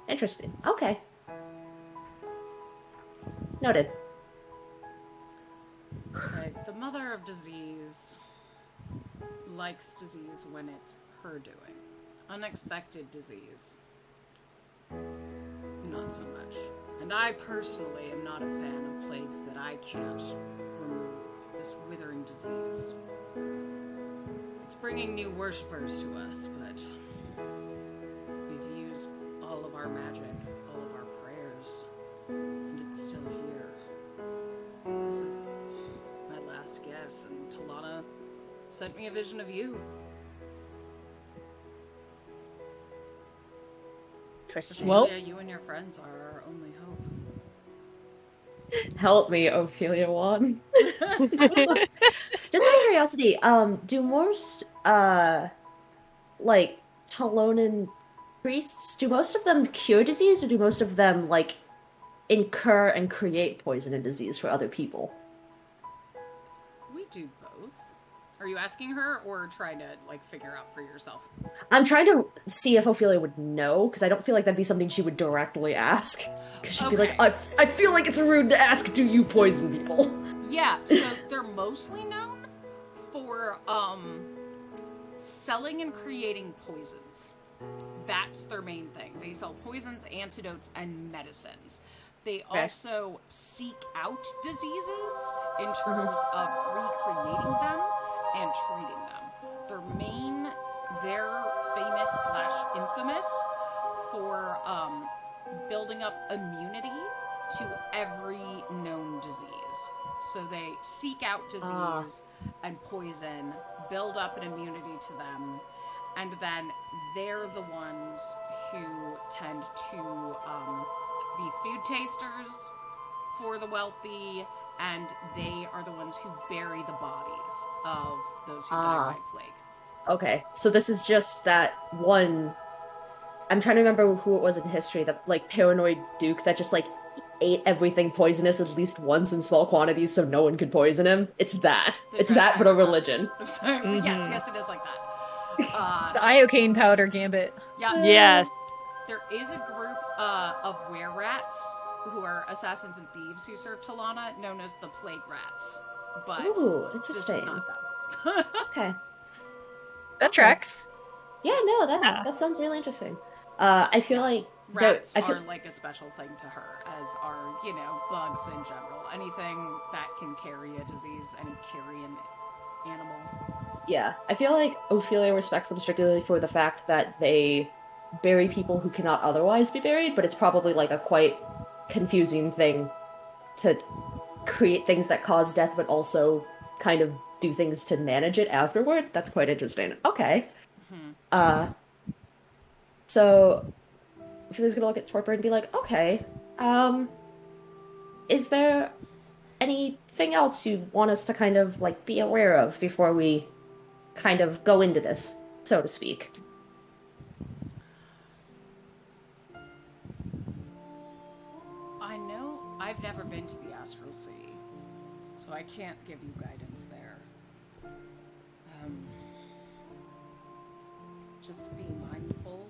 Interesting. Okay. Noted. Say, the mother of disease likes disease when it's her doing. Unexpected disease, not so much. And I personally am not a fan of plagues that I can't remove. This withering disease. It's bringing new worshippers to us, but we've used all of our magic, all of our prayers, and it's still here. This is my last guess, and Talana sent me a vision of you. Interesting. Well- Yeah, you and your friends are our only hope. Help me, Ophelia 1. Just out of curiosity, do most, like, Talonan priests, do most of them cure disease, or do most of them, like, incur and create poison and disease for other people? We do both. Are you asking her or trying to, like, figure out for yourself? I'm trying to see if Ophelia would know, because I don't feel like that'd be something she would directly ask. Because she'd be like, Okay. I feel like it's rude to ask, do you poison people? Yeah, so they're mostly known for, selling and creating poisons. That's their main thing. They sell poisons, antidotes, and medicines. They also seek out diseases in terms of recreating them and treating them. They're famous / infamous for building up immunity to every known disease. So they seek out disease and poison, build up an immunity to them, and then they're the ones who tend to be food tasters for the wealthy, and they are the ones who bury the bodies of those who die by plague. Okay, so this is just that one... I'm trying to remember who it was in history, that, like, paranoid duke that just, like, ate everything poisonous at least once in small quantities so no one could poison him. It's that. It's that, but a religion. Yes, it is like that. It's the iocane powder gambit. Yeah. Yes. There is a group of were-rats who are assassins and thieves who serve Talana, known as the Plague Rats. But Ooh, this interesting. is not them. Okay. That tracks. Yeah, no, that sounds really interesting. I feel like Rats are like a special thing to her, as are, bugs in general. Anything that can carry a disease, any carrion animal. Yeah, I feel like Ophelia respects them strictly for the fact that they bury people who cannot otherwise be buried, but it's probably like a quite confusing thing to create things that cause death, but also kind of do things to manage it afterward. That's quite interesting. Okay. So Ophelia's gonna look at Torpor and be like, okay, is there anything else you want us to kind of, like, be aware of before we kind of go into this, so to speak? I know I've never been to the Astral Sea, so I can't give you guidance there. Just be mindful.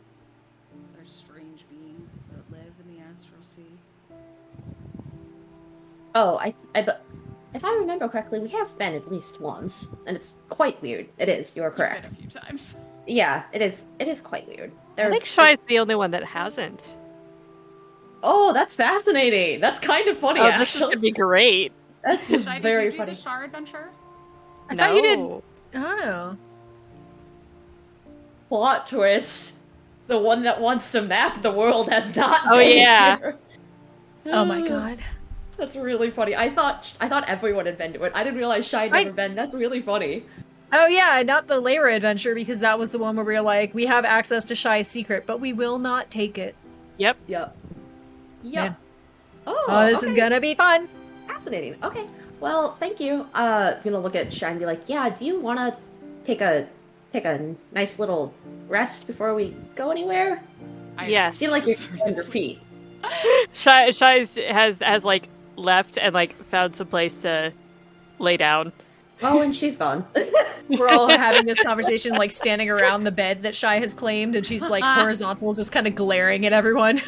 There's strange beings that live in the Astral Sea. Oh, if I remember correctly, we have been at least once, and it's quite weird. It is, you are correct. You've been a few times. Yeah, it is quite weird. I think Shai's the only one that hasn't. Oh, that's fascinating! That's kind of funny, Oh, this is actually. gonna be great. That's Shai, very did you do funny. the Shar adventure? I thought you did. Oh. Plot twist. The one that wants to map the world has not Oh, been yeah. here. Oh my god. That's really funny. I thought everyone had been to it. I didn't realize Shai had never been. That's really funny. Oh yeah, not the Layra adventure, because that was the one where we were like, we have access to Shy's secret, but we will not take it. Yep. Yep. Man. Oh, This is gonna be fun. fascinating. Okay. Well, thank you. I'm gonna look at Shy and be like, yeah, do you wanna take a nice little rest before we go anywhere? Yes. I feel like you're on your feet. Shy has like left and like found some place to lay down. Oh, and she's gone. We're all having this conversation, like standing around the bed that Shy has claimed, and she's like horizontal, just kind of glaring at everyone.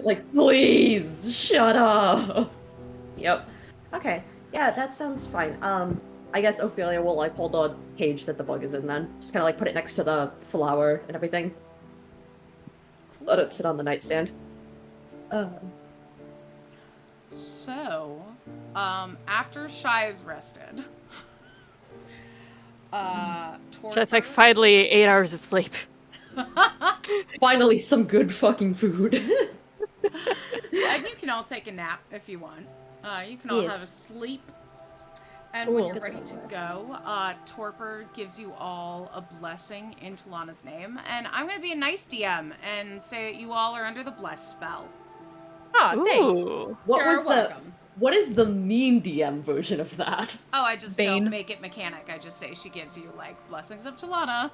Like, please, shut up. Yep. Okay. Yeah, that sounds fine. I guess Ophelia will like hold the cage that the bug is in then. Just kind of like put it next to the flower and everything. Let it sit on the nightstand. So, after Shy is rested, That's like finally 8 hours of sleep. Finally, some good fucking food. And you can all take a nap if you want. You can all Yes. have a sleep. And when Cool. you're ready to go, Torpor gives you all a blessing in Talana's name. And I'm going to be a nice DM and say that you all are under the bless spell. Oh, thanks. Ooh. You're welcome. What is the mean DM version of that? Oh, I just Bane. don't make it mechanic. I just say she gives you, like, blessings of Talana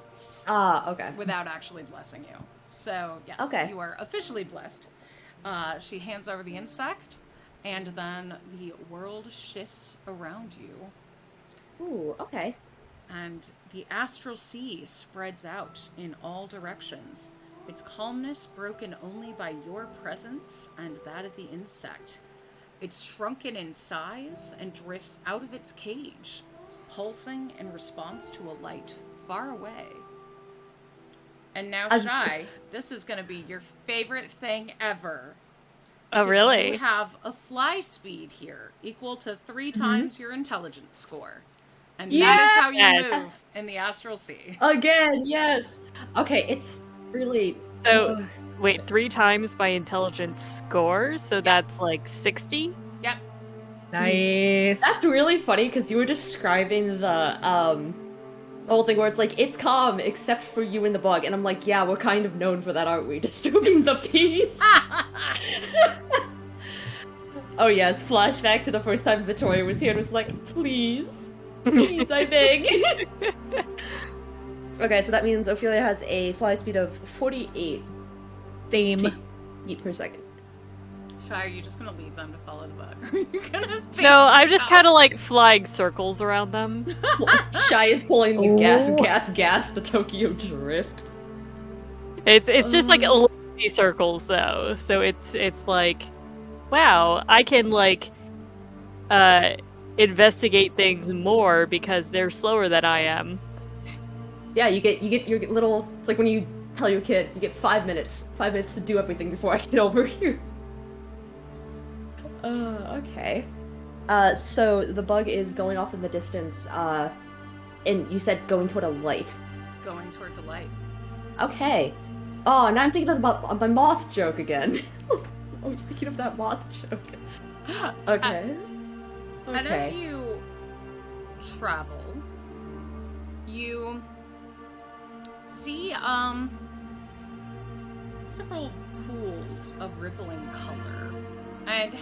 Okay. without actually blessing you. So, yes, Okay. you are officially blessed. She hands over the insect, and then the world shifts around you. Ooh, okay. And the astral sea spreads out in all directions, its calmness broken only by your presence and that of the insect. It's shrunken in size and drifts out of its cage, pulsing in response to a light far away. And now, Shy, this is going to be your favorite thing ever. Oh, Because really? You have a fly speed here equal to 3 times your intelligence score. And that is how you Yes. move in the astral sea. Again, yes. Okay, it's really. So, wait, 3 times my intelligence score, so that's like 60? Yep. Nice. That's really funny because you were describing the whole thing where it's like it's calm except for you and the bug, and I'm like, yeah, we're kind of known for that, aren't we? Disturbing the peace. Oh yes, flashback to the first time Victoria was here and was like, please, please, I beg. Okay, so that means Ophelia has a fly speed of 48 Same. feet per second. Shy, are you just going to leave them to follow the bug? Or are you going to space No, I'm just yourself? kind of like flying circles around them. Shy is pulling the Oh. gas, the Tokyo Drift. It's just like lazy circles though, so it's like, wow, I can like investigate things more because they're slower than I am. Yeah, you get your little. It's like when you tell your kid you get 5 minutes, 5 minutes to do everything before I get over here. Okay. So the bug is going off in the distance. And you said going toward a light. Going towards a light. Okay. Oh, now I'm thinking about my moth joke again. I was thinking of that moth joke. Okay. And as you travel, you see several pools of rippling color. And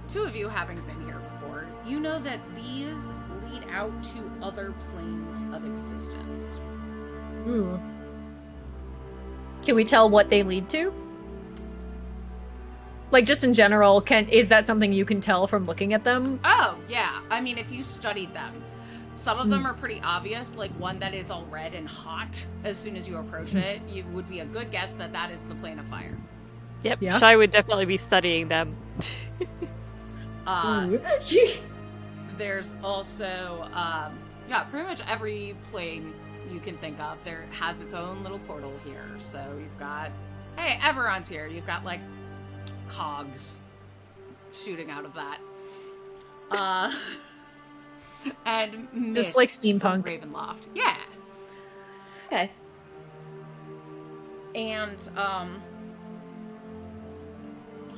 two of you having been here before, you know that these lead out to other planes of existence. Ooh. Can we tell what they lead to? Like, just in general, is that something you can tell from looking at them? Oh, yeah. I mean, if you studied them. Some of them are pretty obvious, like one that is all red and hot as soon as you approach it. You would be a good guess that that is the plane of fire. Yep, Yeah. Shy would definitely be studying them. There's also, pretty much every plane you can think of. There has its own little portal here. So you've got, hey, Everon's here. You've got, like, cogs shooting out of that. And Just like mist from steampunk. Ravenloft. Yeah. Okay. And,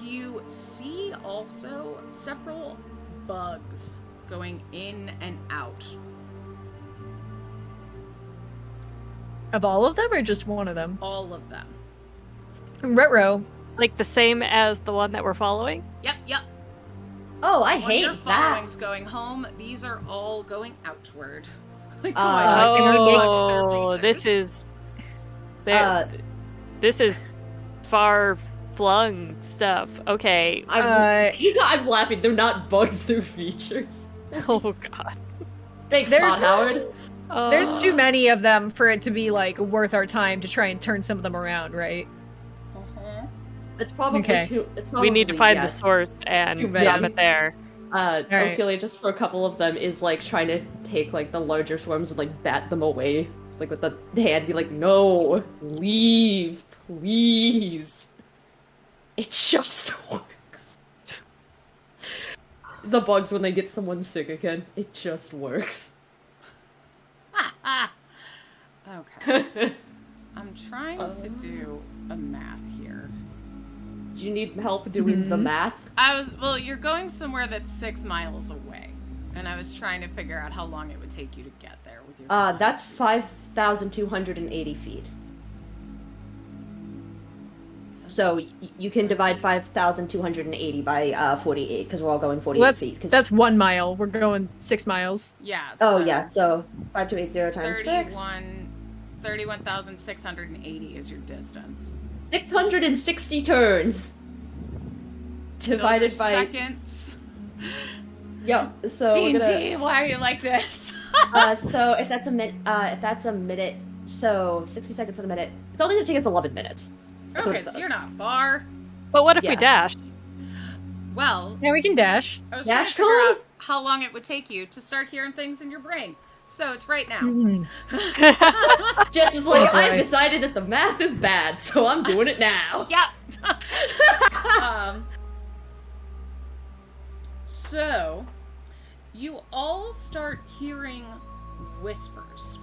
you see also several bugs going in and out. Of all of them, or just one of them? All of them. Retro. Like the same as the one that we're following? Yep. Oh, I When your hate that. following's going home, these are all going outward. Like, can we make- Oh, this is this is far flung stuff. Okay. I'm laughing. They're not bugs, they're features. Oh god. Thanks, There's- Todd Howard. There's too many of them for it to be like worth our time to try and turn some of them around, right? It's probably Okay. too. It's We need to probably, find yeah. the source and Too stop many. it there. right. Ophelia, just for a couple of them, is like trying to take like the larger swarms and like bat them away, like with the hand, be like, "No, leave, please." It just works. The bugs when they get someone sick again, it just works. Okay. I'm trying to do a math here. Do you need help doing the math? Well, you're going somewhere that's 6 miles away. And I was trying to figure out how long it would take you to get there with your That's 5,280 feet. So you can divide 5,280 by 48 because we're all going 48 Well, feet. that's 1 mile. We're going 6 miles. Yeah. Oh yeah, so 5280 times 6. 31,680 is your distance. 660 turns. Divided Those are by seconds. Yep. So we're gonna. D&D, why are you like this? So if that's a minute, so 60 seconds in a minute. It's only gonna take us 11 minutes. That's what Okay, it so says. you're not far. But what if we Yeah. dash? Well, Yeah, we can dash. I was trying to Dash figure code? out how long it would take you to start hearing things in your brain. So it's right now. Jess is like, Oh, I've boy. decided that the math is bad, so I'm doing it now. Yep. So, you all start hearing whispers.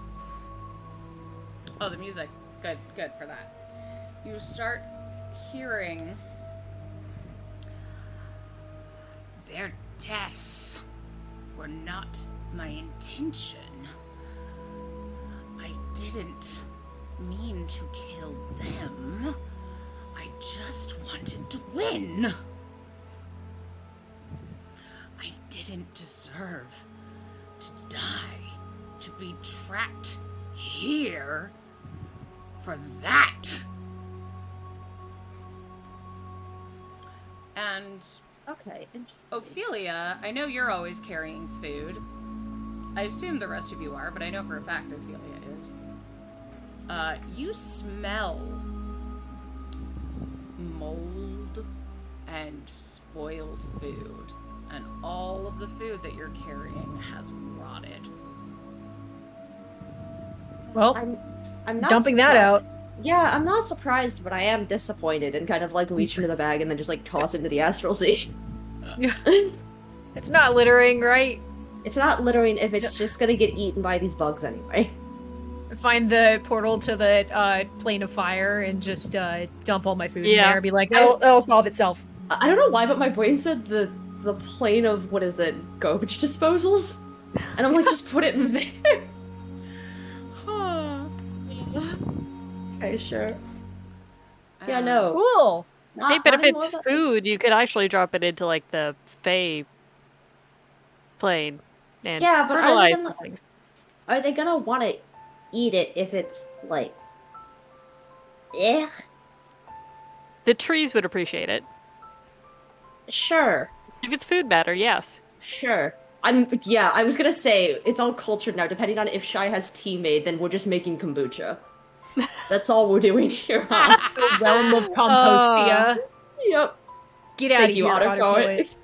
Oh, the music. Good for that. You start hearing their deaths were not my intention. I didn't mean to kill them. I just wanted to win. I didn't deserve to die, to be trapped here for that. And Okay, interesting. Ophelia, I know you're always carrying food. I assume the rest of you are, but I know for a fact Ophelia is. You smell mold and spoiled food, and all of the food that you're carrying has rotted. Well, I'm not dumping that surprised. out. Yeah, I'm not surprised, but I am disappointed and kind of like reach into the bag and then just like toss it into the astral sea. It's not littering, right? It's not littering if it's just gonna get eaten by these bugs anyway. Find the portal to the plane of fire and just dump all my food in Yeah. there. Be like, it'll solve itself. I don't know why, but my brain said the plane of, what is it, garbage disposals? And I'm like, just put it in there. Okay, sure. Yeah, no. Cool. Not, Hey, but not if anymore, it's but- food, you could actually drop it into like the Fey plane and Yeah, but fertilize are the things. they gonna want to eat it if it's like, eh? The trees would appreciate it. Sure, If it's food matter, yes. sure. I was gonna say, it's all cultured now. Depending on if Shy has tea made, then we're just making kombucha. That's all we're doing here. The realm of Compostia. Yep. Get out Thank of you, here, autopoet. autopoet.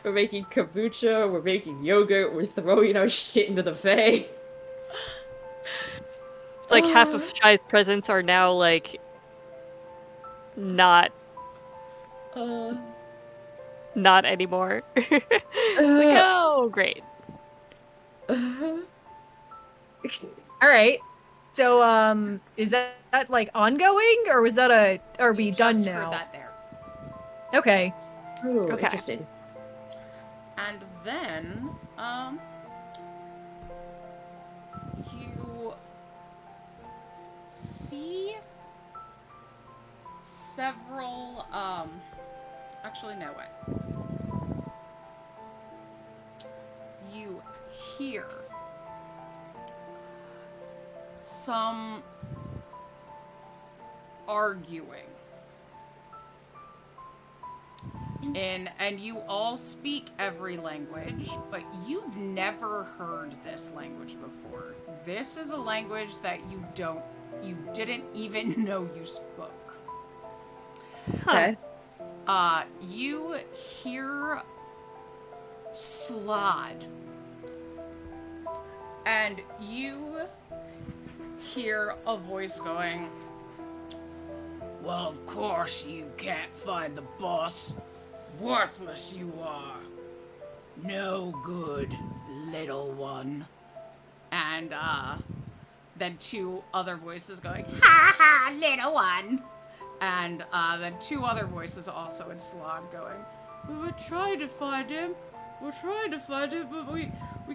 We're making kombucha, we're making yogurt, we're throwing our shit into the Fae. Like half of Shy's presents are now like not anymore. It's like, oh, great. All right. So, is that like ongoing, or was that are we You done just now? heard that there. Okay. Ooh, Okay. interesting. And then, you see several, actually, no way. You hear some arguing. And you all speak every language, but you've never heard this language before. This is a language that you didn't even know you spoke. Okay. You hear Slod. And you hear a voice going, "Well, of course you can't find the boss. Worthless you are. No good, little one." And, then two other voices going, "Ha ha, little one." And, then two other voices also in Slod going, "We're trying to find him. We're trying to find him, but we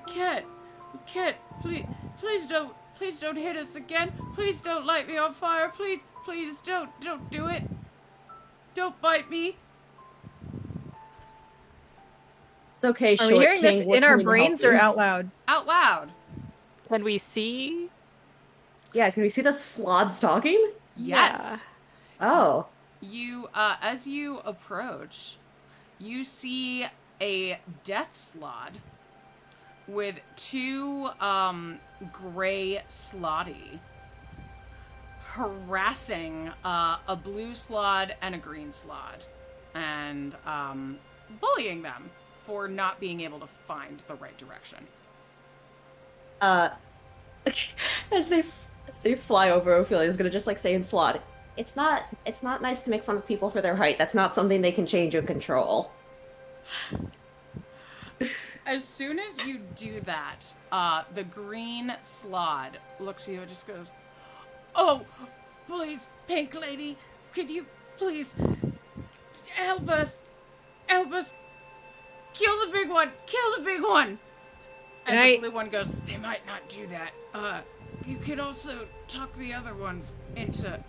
can't. We can't. Please don't hit us again. Please don't light me on fire. Please don't do it. Don't bite me." It's okay, Are Short we hearing King, this we're in our coming to help brains or you. out loud? Out loud. Can we see? Yeah, can we see the slods talking? Yes. Oh. You, as you approach, you see a death slod with two, gray slotty harassing, a blue slod and a green slod, and, bullying them for not being able to find the right direction. As they fly over, Ophelia's gonna just like say in Slot, it's not nice to make fun of people for their height. That's not something they can change or control. As soon as you do that, the green slod looks at you and just goes, "Oh, please, Pink Lady, could you please help us? Help us! Kill the big one! Kill the big one!" And the blue one goes, "They might not do that. You could also talk the other ones into,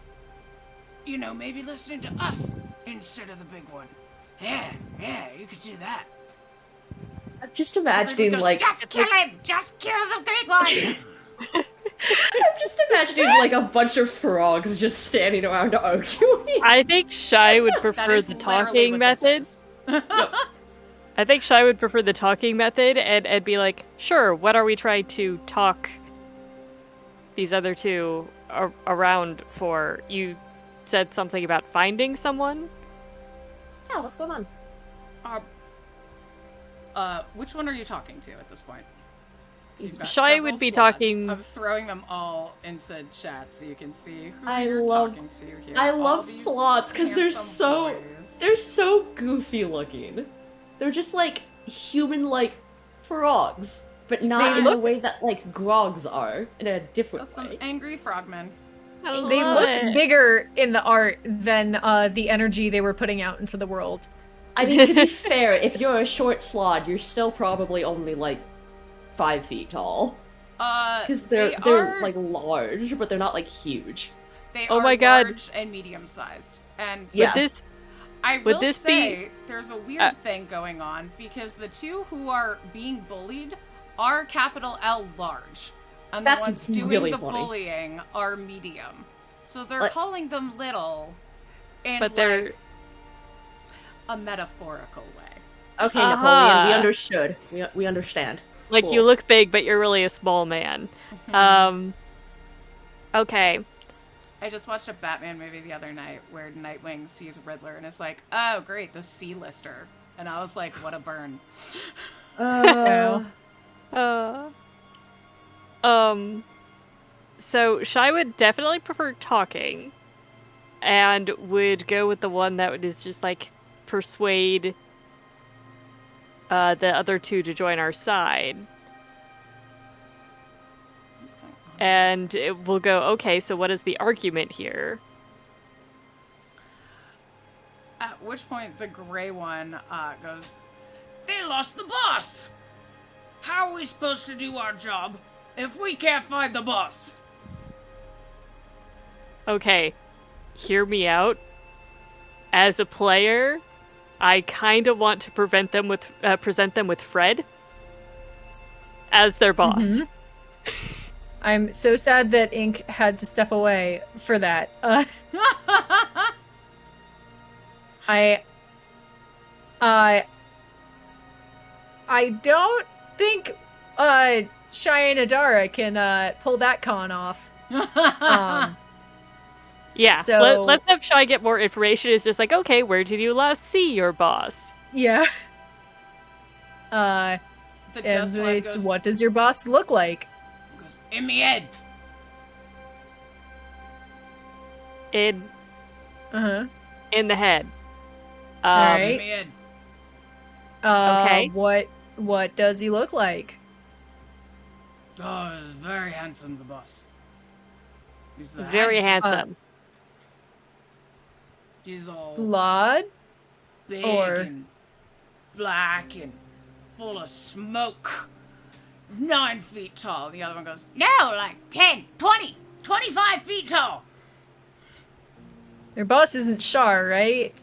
maybe listening to us instead of the big one. Yeah, you could do that." I'm just imagining goes, like "Just kill him! Just kill the big one!" I'm just imagining like a bunch of frogs just standing around arguing. I think Shy would That prefer is the literally talking what method. this is. I think Shy would prefer the talking method and be like, "Sure, what are we trying to talk these other two around for? You said something about finding someone?" Yeah, what's going on? Which one are you talking to at this point? You've got Shy several would be slots. talking. I'm throwing them all into chat so you can see who I you're love- talking to here. I All love these slots because handsome boys. they're so goofy looking. They're just like human-like frogs, but not They in look- the way that like grogs are, in a different That's some way. angry frogmen. I They love look it. bigger in the art than the energy they were putting out into the world. I mean, to be fair, if you're a short slod, you're still probably only like 5 feet tall. Because they're are, like large, but they're not like huge. They Oh are my God. large and medium-sized. And Yes. Would this I Would will this say there's a weird Uh, thing going on because the two who are being bullied are capital L large. And That's the ones doing really the funny. bullying are medium. So they're Like- calling them little in But they're like a metaphorical way. Okay, Uh-huh. Napoleon, we understood. We understand. like Cool. you look big, but you're really a small man. Okay. I just watched a Batman movie the other night where Nightwing sees Riddler and is like, "Oh, great, the C-lister." And I was like, what a burn. So Shy would definitely prefer talking, and would go with the one that is just like persuade the other two to join our side. What's going on? And we'll go, okay, so what is the argument here? At which point the gray one goes, "They lost the boss! How are we supposed to do our job if we can't find the boss?" Okay, hear me out. As a player, I kind of want to present them with Fred as their boss. Mhm. I'm so sad that Ink had to step away for that. I don't think Shy and Adara can pull that con off. Yeah, So- let's have Shy get more information. It's just like, okay, where did you last see your boss? Yeah. The And death slide it's, goes, what does your boss look like? goes in the head. In Uh-huh. the head. Alright. In the head. Okay. What does he look like? Oh, he's very handsome, the boss. He's the Very handsome. He's all Flawed? big or- and black and full of smoke. 9 feet tall. The other one goes, no, like 10, 20, 25 feet tall. Your boss isn't Shar, right?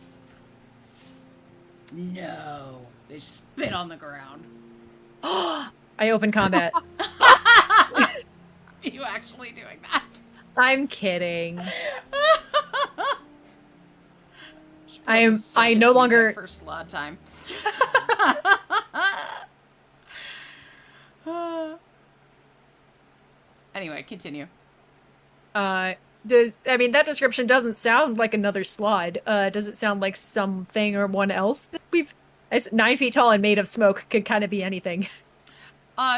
No. They spit on the ground. I open combat. Are you actually doing that? I'm kidding. Should I am- put the I circus no music longer- for slot time. Anyway, continue. That description doesn't sound like another slod. Does it sound like something or one else that we've... It's 9 feet tall and made of smoke, could kind of be anything.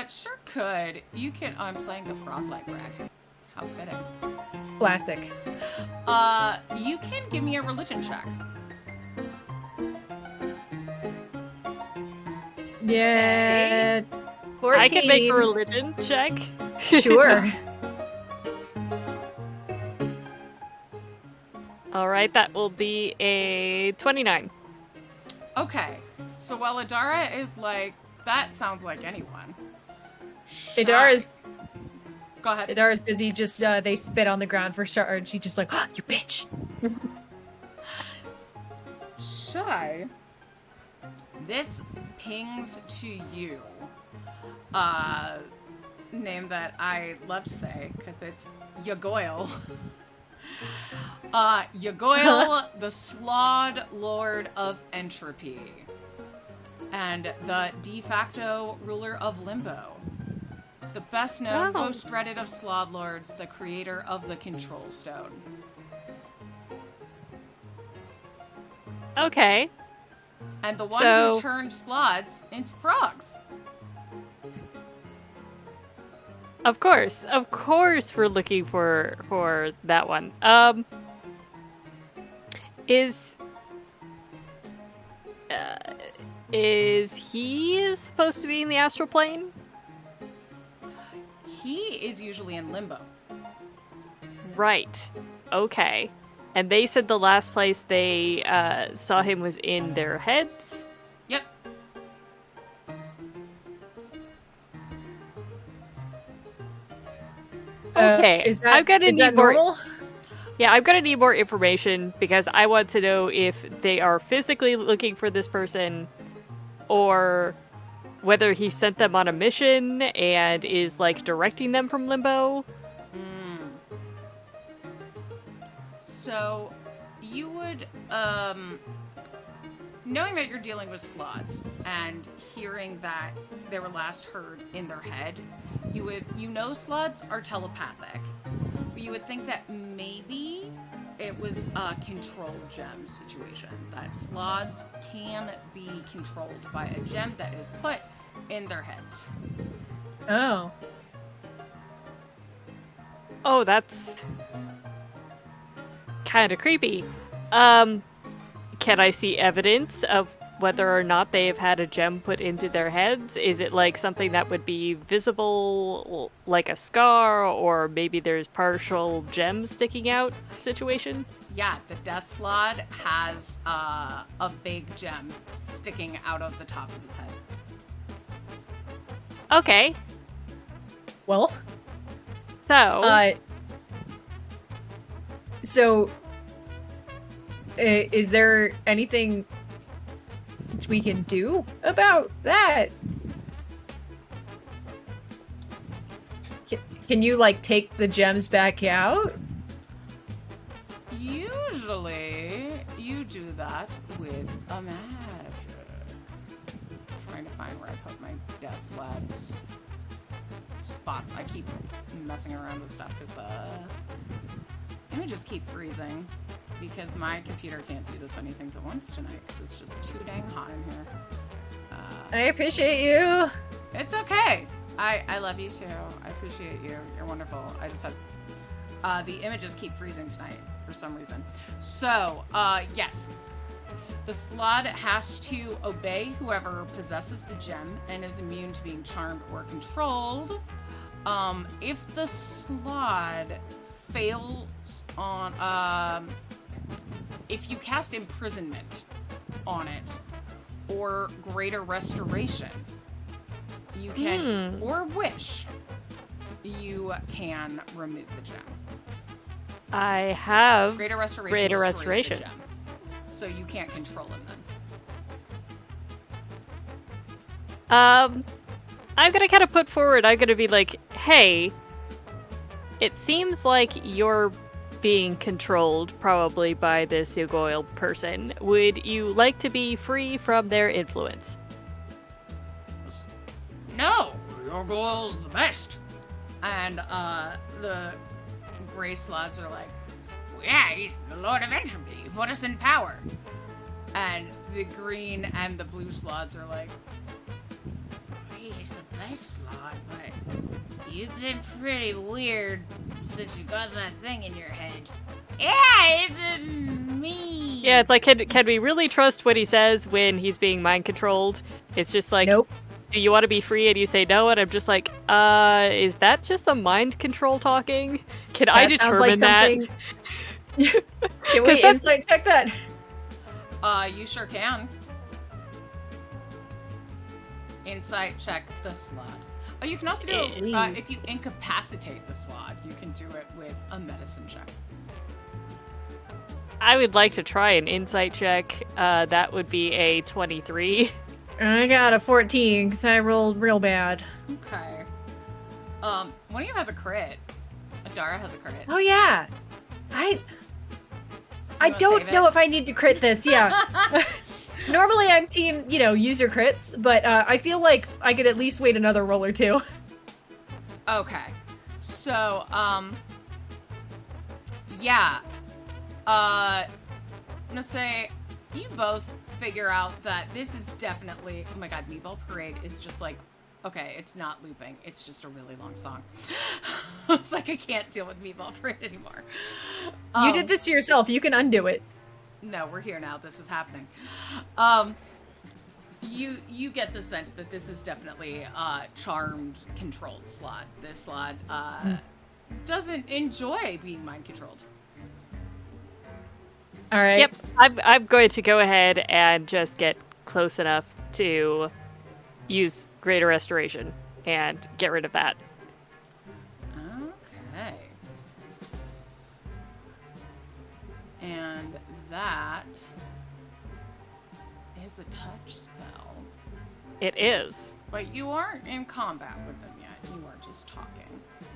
Sure could. You can. I'm playing the frog-like rag. How fitting. Classic. You can give me a religion check. Yeah. 14. I can make a religion check. Sure. Alright, that will be a 29. Okay. So while Adara is like, that sounds like anyone. Idara's Go ahead. Idara's busy just they spit on the ground for Shar and she's just like, oh, you bitch. Shy. This pings to you. Name that I love to say because it's Yagoyle. Yagoyle, the Slod Lord of Entropy, and the de facto ruler of Limbo. The best known, Wow. most dreaded of Slod Lords, the creator of the Control Stone. Okay. And the one So- who turned slods into frogs. Of course we're looking for that one. Is he supposed to be in the astral plane? He is usually in limbo. Right. Okay. And they said the last place they saw him was in their heads? Yep. Okay, Is that, I've gotta is that need more- normal? Yeah, I'm gonna need more information because I want to know if they are physically looking for this person or whether he sent them on a mission and is like directing them from limbo. So, you would, knowing that you're dealing with slots and hearing that they were last heard in their head, you know slots are telepathic. But you would think that maybe it was a control gem situation. That slots can be controlled by a gem that is put in their heads. Oh. Oh, that's kind of creepy. Can I see evidence of whether or not they have had a gem put into their heads? Is it like something that would be visible, like a scar, or maybe there's partial gems sticking out situation? Yeah, the death slot has a big gem sticking out of the top of his head. Okay, Well, so So, is there anything we can do about that? Can you, like, take the gems back out? Usually, you do that with a magic. Trying to find where I put my death slabs spots. I keep messing around with stuff because images keep freezing because my computer can't do this many things at once tonight because it's just too dang hot in here. I appreciate you. It's okay. I love you too. I appreciate you. You're wonderful. I just have the images keep freezing tonight for some reason. So, yes. The slod has to obey whoever possesses the gem and is immune to being charmed or controlled. If the slod fails on, if you cast imprisonment on it or greater restoration, you can, or wish, you can remove the gem. I have Greater restoration. Greater destroys restoration. the gem, so you can't control him then. I'm gonna kind of put forward, I'm gonna be like, hey, it seems like you're being controlled probably by this Yugoil person. Would you like to be free from their influence? No! Your goal's the best! And, the gray slots are like, well, yeah, he's the Lord of Entropy. He put us in power. And the green and the blue slots are like, he's the best slot, but you've been pretty weird since you got that thing in your head. Yeah, it's me. Yeah, it's like, can we really trust what he says when he's being mind controlled? It's just like, Nope. do you want to be free? And you say no, and I'm just like, is that just the mind control talking? Can I determine sounds like that? something... Can we insight check that? You sure can. Insight check the slot. Oh, you can also do it, if you incapacitate the slot, you can do it with a medicine check. I would like to try an insight check. That would be a 23. I got a 14 because I rolled real bad. Okay. One of you has a crit. Adara has a crit. Oh yeah. I wanna don't save know it? if I need to crit this, yeah. Normally I'm team, use your crits, but I feel like I could at least wait another roll or two. Okay. So, yeah. I'm gonna say you both figure out that this is definitely, oh my god, Meatball Parade is just like, okay, it's not looping, it's just a really long song. It's like I can't deal with Meatball Parade anymore. You did this to yourself, you can undo it. No, we're here now, this is happening. You get the sense that this is definitely a charmed, controlled slot. This slot doesn't enjoy being mind controlled. All right. Yep, I'm going to go ahead and just get close enough to use Greater Restoration and get rid of that. Okay. And that is a touch spell. It is. But you aren't in combat with them yet. You are just talking.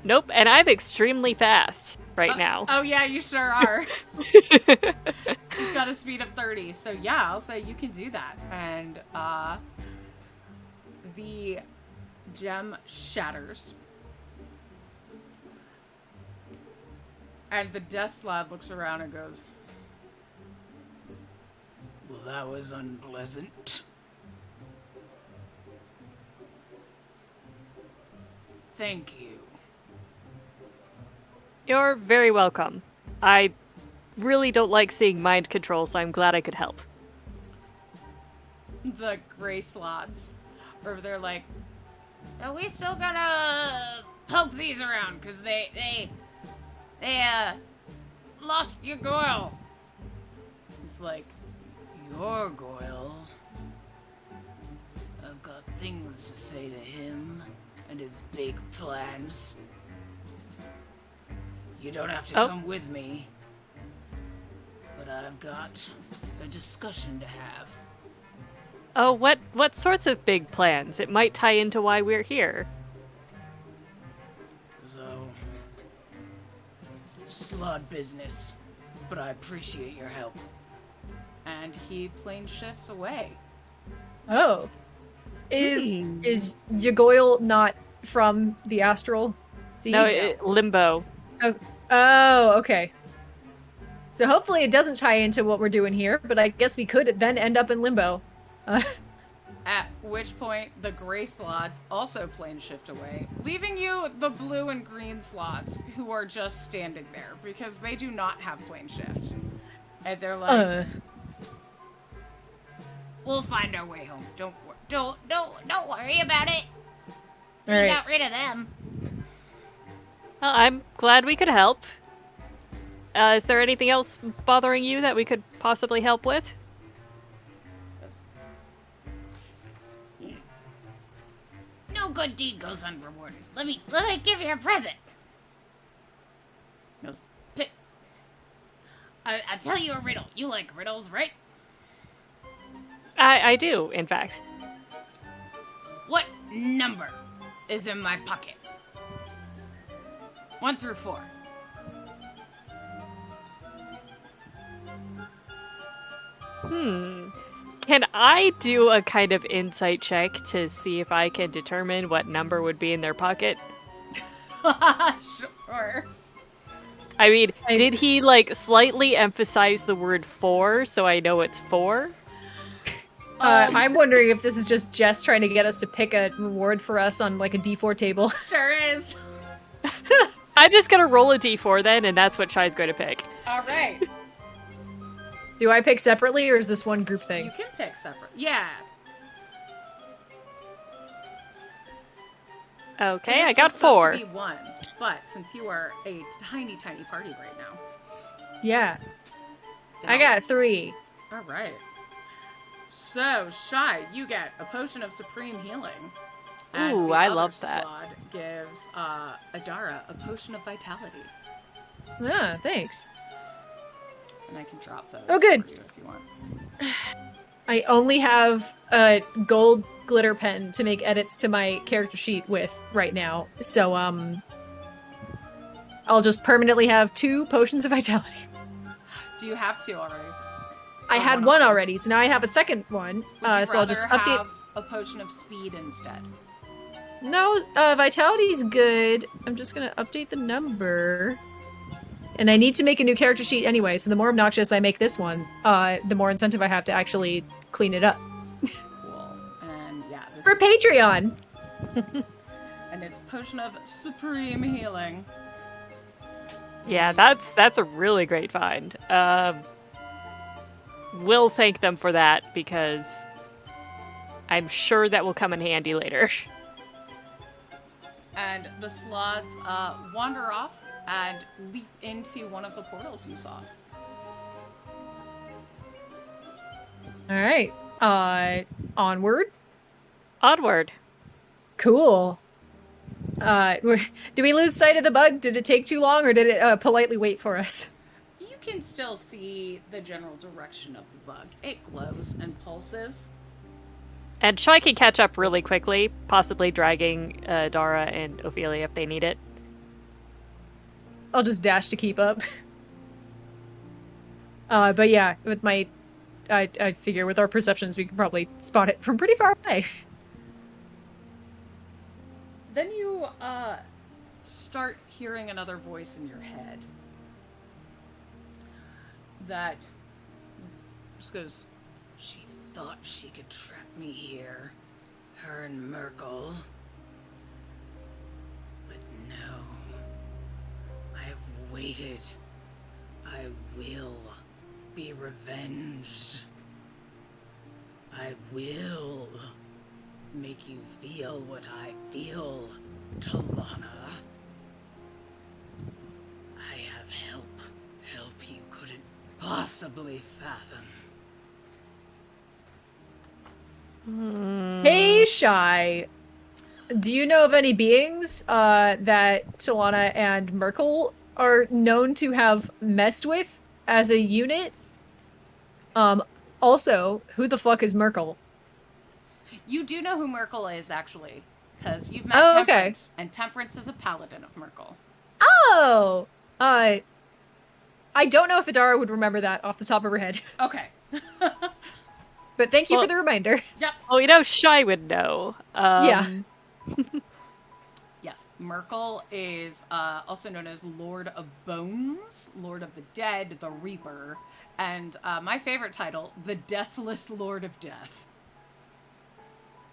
Nope, and I'm extremely fast right now. Oh yeah, you sure are. He's got a speed of 30, so yeah, I'll say you can do that. And the gem shatters. And the death slab looks around and goes, well, that was unpleasant. Thank you. You're very welcome. I really don't like seeing mind control, so I'm glad I could help. The gray slots over there like, so we still gotta poke these around because they lost your Goyle. He's like, your Goyle? I've got things to say to him and his big plans. You don't have to come with me. I've got a discussion to have. Oh, what sorts of big plans? It might tie into why we're here. So, slod business, but I appreciate your help. And he plane shifts away. Oh. Is Yagoyle not from the astral sea? No, limbo. Oh, okay. So hopefully it doesn't tie into what we're doing here, but I guess we could then end up in limbo. At which point, the gray slots also plane shift away, leaving you the blue and green slots who are just standing there because they do not have plane shift. And they're like, we'll find our way home. Don't worry about it. We got rid of them. Well, I'm glad we could help. Is there anything else bothering you that we could possibly help with? No good deed goes unrewarded. Let me give you a present. I tell you a riddle. You like riddles, right? I do, in fact. What number is in my pocket? 1 through 4. Can I do a kind of insight check to see if I can determine what number would be in their pocket? Sure. I mean, did he, like, slightly emphasize the word 4 so I know it's 4? I'm wondering if this is just Jess trying to get us to pick a reward for us on, like, a D4 table. Sure is. I'm just gonna roll a D4 then, and that's what Shai's going to pick. All right. Do I pick separately, or is this one group thing? You can pick separate. Yeah. Okay, I got 4. To be 1, but since you are a tiny, tiny party right now. Yeah. I got 3. All right. So, Shai, you get a potion of supreme healing. And Ooh, the I other love that. slot gives Adara a potion of vitality. Ah, thanks. And I can drop those. Oh, good. For you if you want. I only have a gold glitter pen to make edits to my character sheet with right now, so I'll just permanently have 2 potions of vitality. Do you have 2 already? I had one already, so now I have a second one. Would you So I'll just update. have a potion of speed instead? No, vitality's good. I'm just gonna update the number. And I need to make a new character sheet anyway, so the more obnoxious I make this one, the more incentive I have to actually clean it up. Cool. And yeah, this For is... Patreon! And it's potion of supreme healing. Yeah, that's a really great find. We'll thank them for that, because I'm sure that will come in handy later. And the slots wander off and leap into one of the portals you saw. Alright. Onward. Onward. Cool. Do we lose sight of the bug? Did it take too long, or did it politely wait for us? You can still see the general direction of the bug. It glows and pulses. And Shai can catch up really quickly, possibly dragging Dara and Ophelia if they need it. I'll just dash to keep up. But yeah, with my... I figure with our perceptions we can probably spot it from pretty far away. Then you start hearing another voice in your head that just goes, "She thought she could trap me here, her and Merkel. But no, I've waited. I will be revenged. I will make you feel what I feel, Talana. I have help you couldn't possibly fathom." Hey, Shai. Do you know of any beings that Talana and Merkel are known to have messed with as a unit Also, who the fuck is Merkel? You do know who Merkel is, actually, because you've met Oh, okay. Temperance, and Temperance is a paladin of Merkel. Oh! I don't know if Adara would remember that off the top of her head. Okay. But thank you Well- for the reminder. Yep. Oh, Shy would know. Yeah. Yes, Merkel is also known as Lord of Bones, Lord of the Dead, the Reaper, and my favorite title, the Deathless Lord of Death.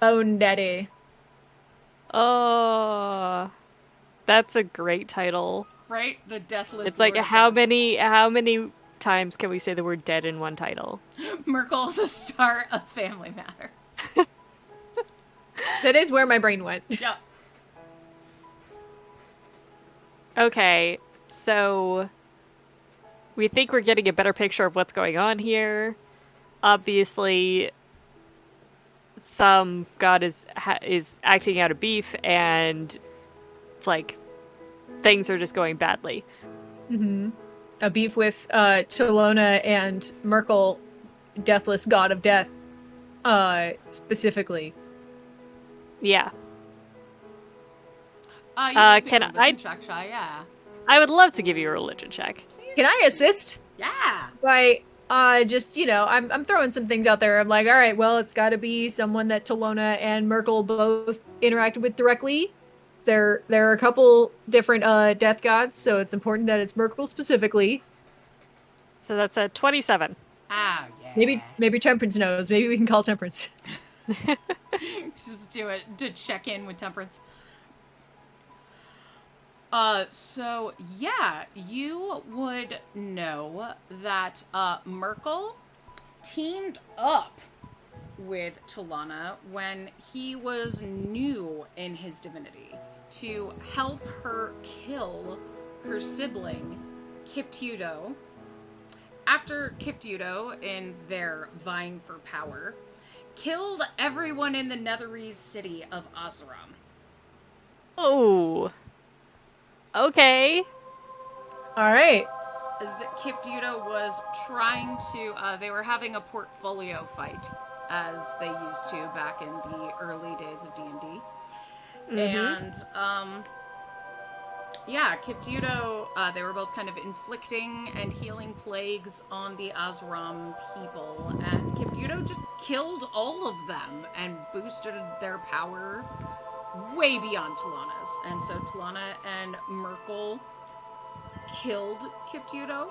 Oh, Nettie. Oh, that's a great title. Right? The Deathless It's like Lord of how Death. many times can we say the word dead in one title? Merkel's the star of Family Matters. That is where my brain went. Yep. Okay, so we think we're getting a better picture of what's going on here. Obviously, some god is acting out of beef, and it's like things are just going badly. Mm-hmm. A beef with Tolona and Merkel, Deathless God of Death, specifically. Yeah. Can I- check, Shy, yeah. I would love to give you a religion check. Can I assist? Yeah. By just, I'm throwing some things out there. I'm like, all right, well, it's got to be someone that Tolona and Merkel both interacted with directly. There are a couple different death gods, so it's important that it's Merkel specifically. So that's a 27. Ah, yeah. Maybe Temperance knows. Maybe we can call Temperance. Just do it to check in with Temperance. So yeah, you would know that Merkel teamed up with Talana when he was new in his divinity to help her kill her sibling, Kiptudo. After Kiptudo, in their vying for power, killed everyone in the Netherese city of Asaram. Oh. Okay. All right. As Kiptudo was trying to, they were having a portfolio fight, as they used to back in the early days of D&D. And, yeah, Kiptudo, they were both kind of inflicting and healing plagues on the Asaram people, and Kiptudo just killed all of them and boosted their power way beyond Talana's. And so Talana and Merkel killed Kiptudo.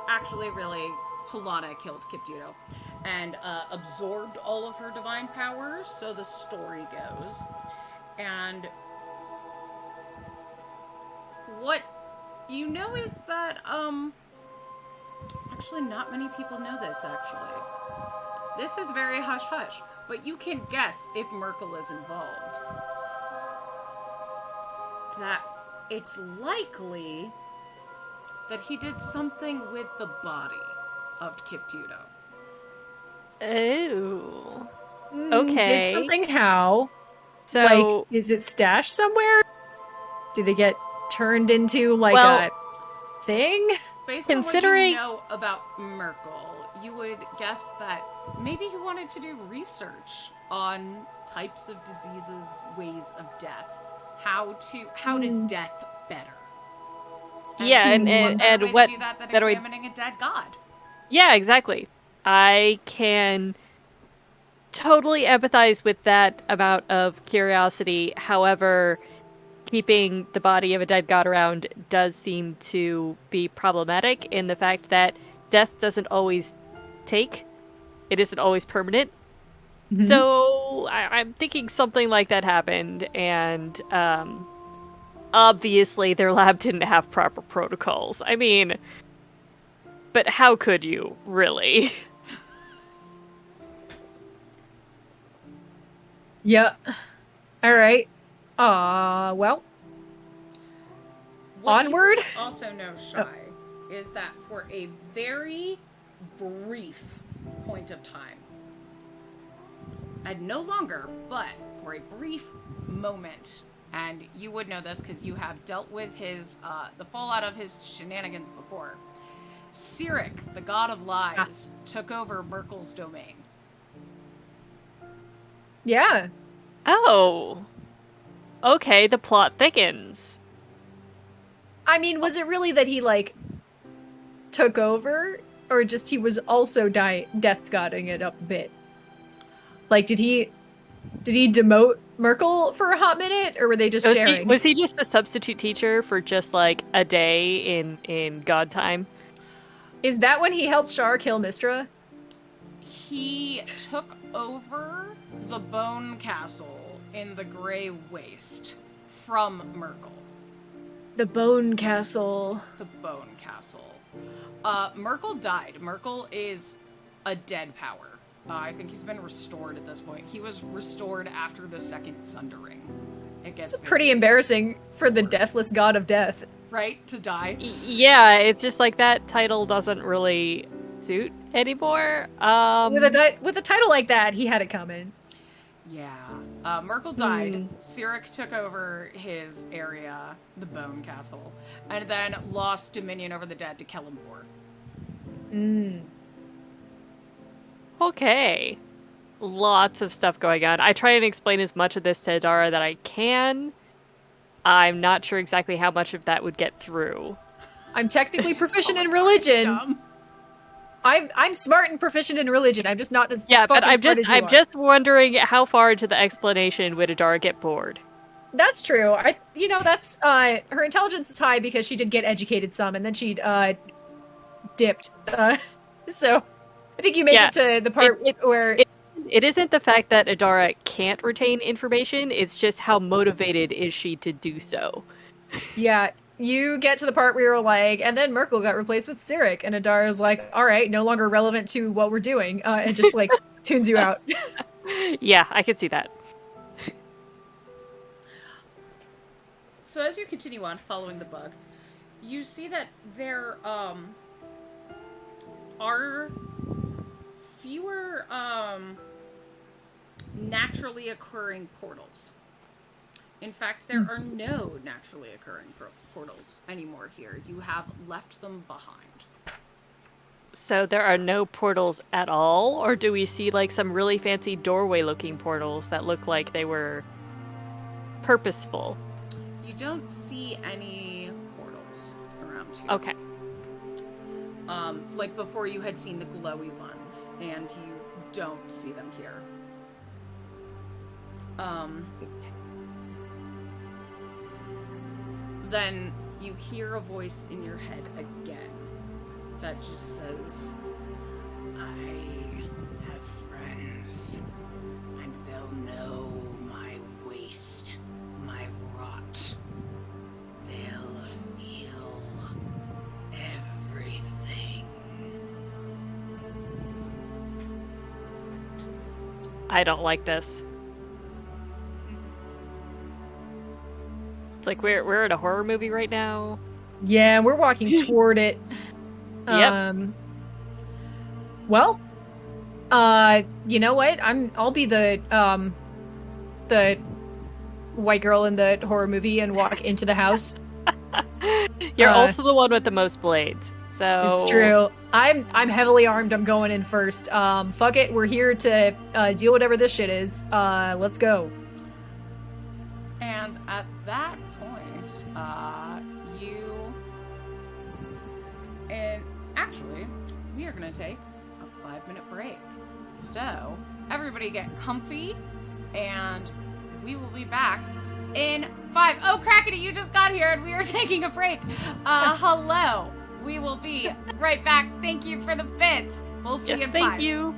Actually, really, Talana killed Kiptudo and absorbed all of her divine powers, so the story goes. And what you know is that, actually not many people know this, actually. This is very hush-hush, but you can guess if Merkel is involved. That it's likely that he did something with the body of Kiptudo. Oh. Okay. Did something how? So, Like, is it stashed somewhere? Did it get turned into, like, Well, a thing? Based on what Considering- you know about Merkel, you would guess that maybe he wanted to do research on types of diseases, ways of death, how to death better. yeah, and what to do that than better way- examining a dead god. Yeah, exactly. I can totally empathize with that amount of curiosity. However, keeping the body of a dead god around does seem to be problematic in the fact that death doesn't always take. It isn't always permanent. Mhm. So I'm thinking something like that happened, and obviously their lab didn't have proper protocols. I mean, but how could you, really? Yeah. All right. Well, What Onward? you also know, Shy, is that for a very brief point of time, and no longer, but for a brief moment, and you would know this because you have dealt with his the fallout of his shenanigans before. Cyric, the god of lies, took over Merkel's domain. Yeah. Oh. Okay, the plot thickens. I mean, was it really that he, like, took over? Or just he was also death godding it up a bit? Like, did he demote Merkel for a hot minute, or were they just sharing? Was he just a substitute teacher for just, like, a day in God time? Is that when he helped Shar kill Mistra? He took over the Bone Castle in the Grey Waste from Merkel. The Bone Castle. The Bone Castle. Merkel died. Merkel is a dead power. I think he's been restored at this point. He was restored after the second Sundering. It gets pretty embarrassing for the deathless god of death. Right? To die. Yeah, it's just like that title doesn't really suit anymore. With a title like that, he had it coming. Yeah. Merkel died. Cyric took over his area, the Bone Castle, and then lost dominion over the dead to Kelimvor. Okay. Lots of stuff going on. I try and explain as much of this to Adara that I can. I'm not sure exactly how much of that would get through. I'm technically proficient in religion. Dumb. I'm smart and proficient in religion. I'm just not as but I'm smart as you are. just wondering how far into the explanation would Adara get bored. That's true. That's her intelligence is high because she did get educated some, and then she dipped. So I think you make it to the part where it isn't the fact that Adara can't retain information. It's just how motivated is she to do so. Yeah. You get to the part where you're like, and then Merkel got replaced with Cyric, and Adara's like, all right, no longer relevant to what we're doing, and just, like, tunes you out. Yeah, I can see that. So as you continue on following the bug, you see that there are fewer naturally occurring portals. In fact, there are no naturally occurring portals anymore here. You have left them behind. So there are no portals at all? Or do we see, like, some really fancy doorway-looking portals that look like they were purposeful? You don't see any portals around here. Okay. Like before you had seen the glowy ones, and you don't see them here. Then you hear a voice in your head again that just says, I have friends, and they'll know my waste, my rot. They'll feel everything. I don't like this. It's like we're at a horror movie right now. Yeah, we're walking toward it. Yep. Well, you know what? I'll be the white girl in the horror movie and walk into the house. You're also the one with the most blades. So It's true. I'm heavily armed. I'm going in first. Fuck it. We're here to deal whatever this shit is. Let's go. And at that point, and actually, we are going to take a 5-minute break. So, everybody get comfy, and we will be back in 5. Oh, Crackety, you just got here, and we are taking a break. Hello. We will be right back. Thank you for the bits. We'll see you in 5. Thank you.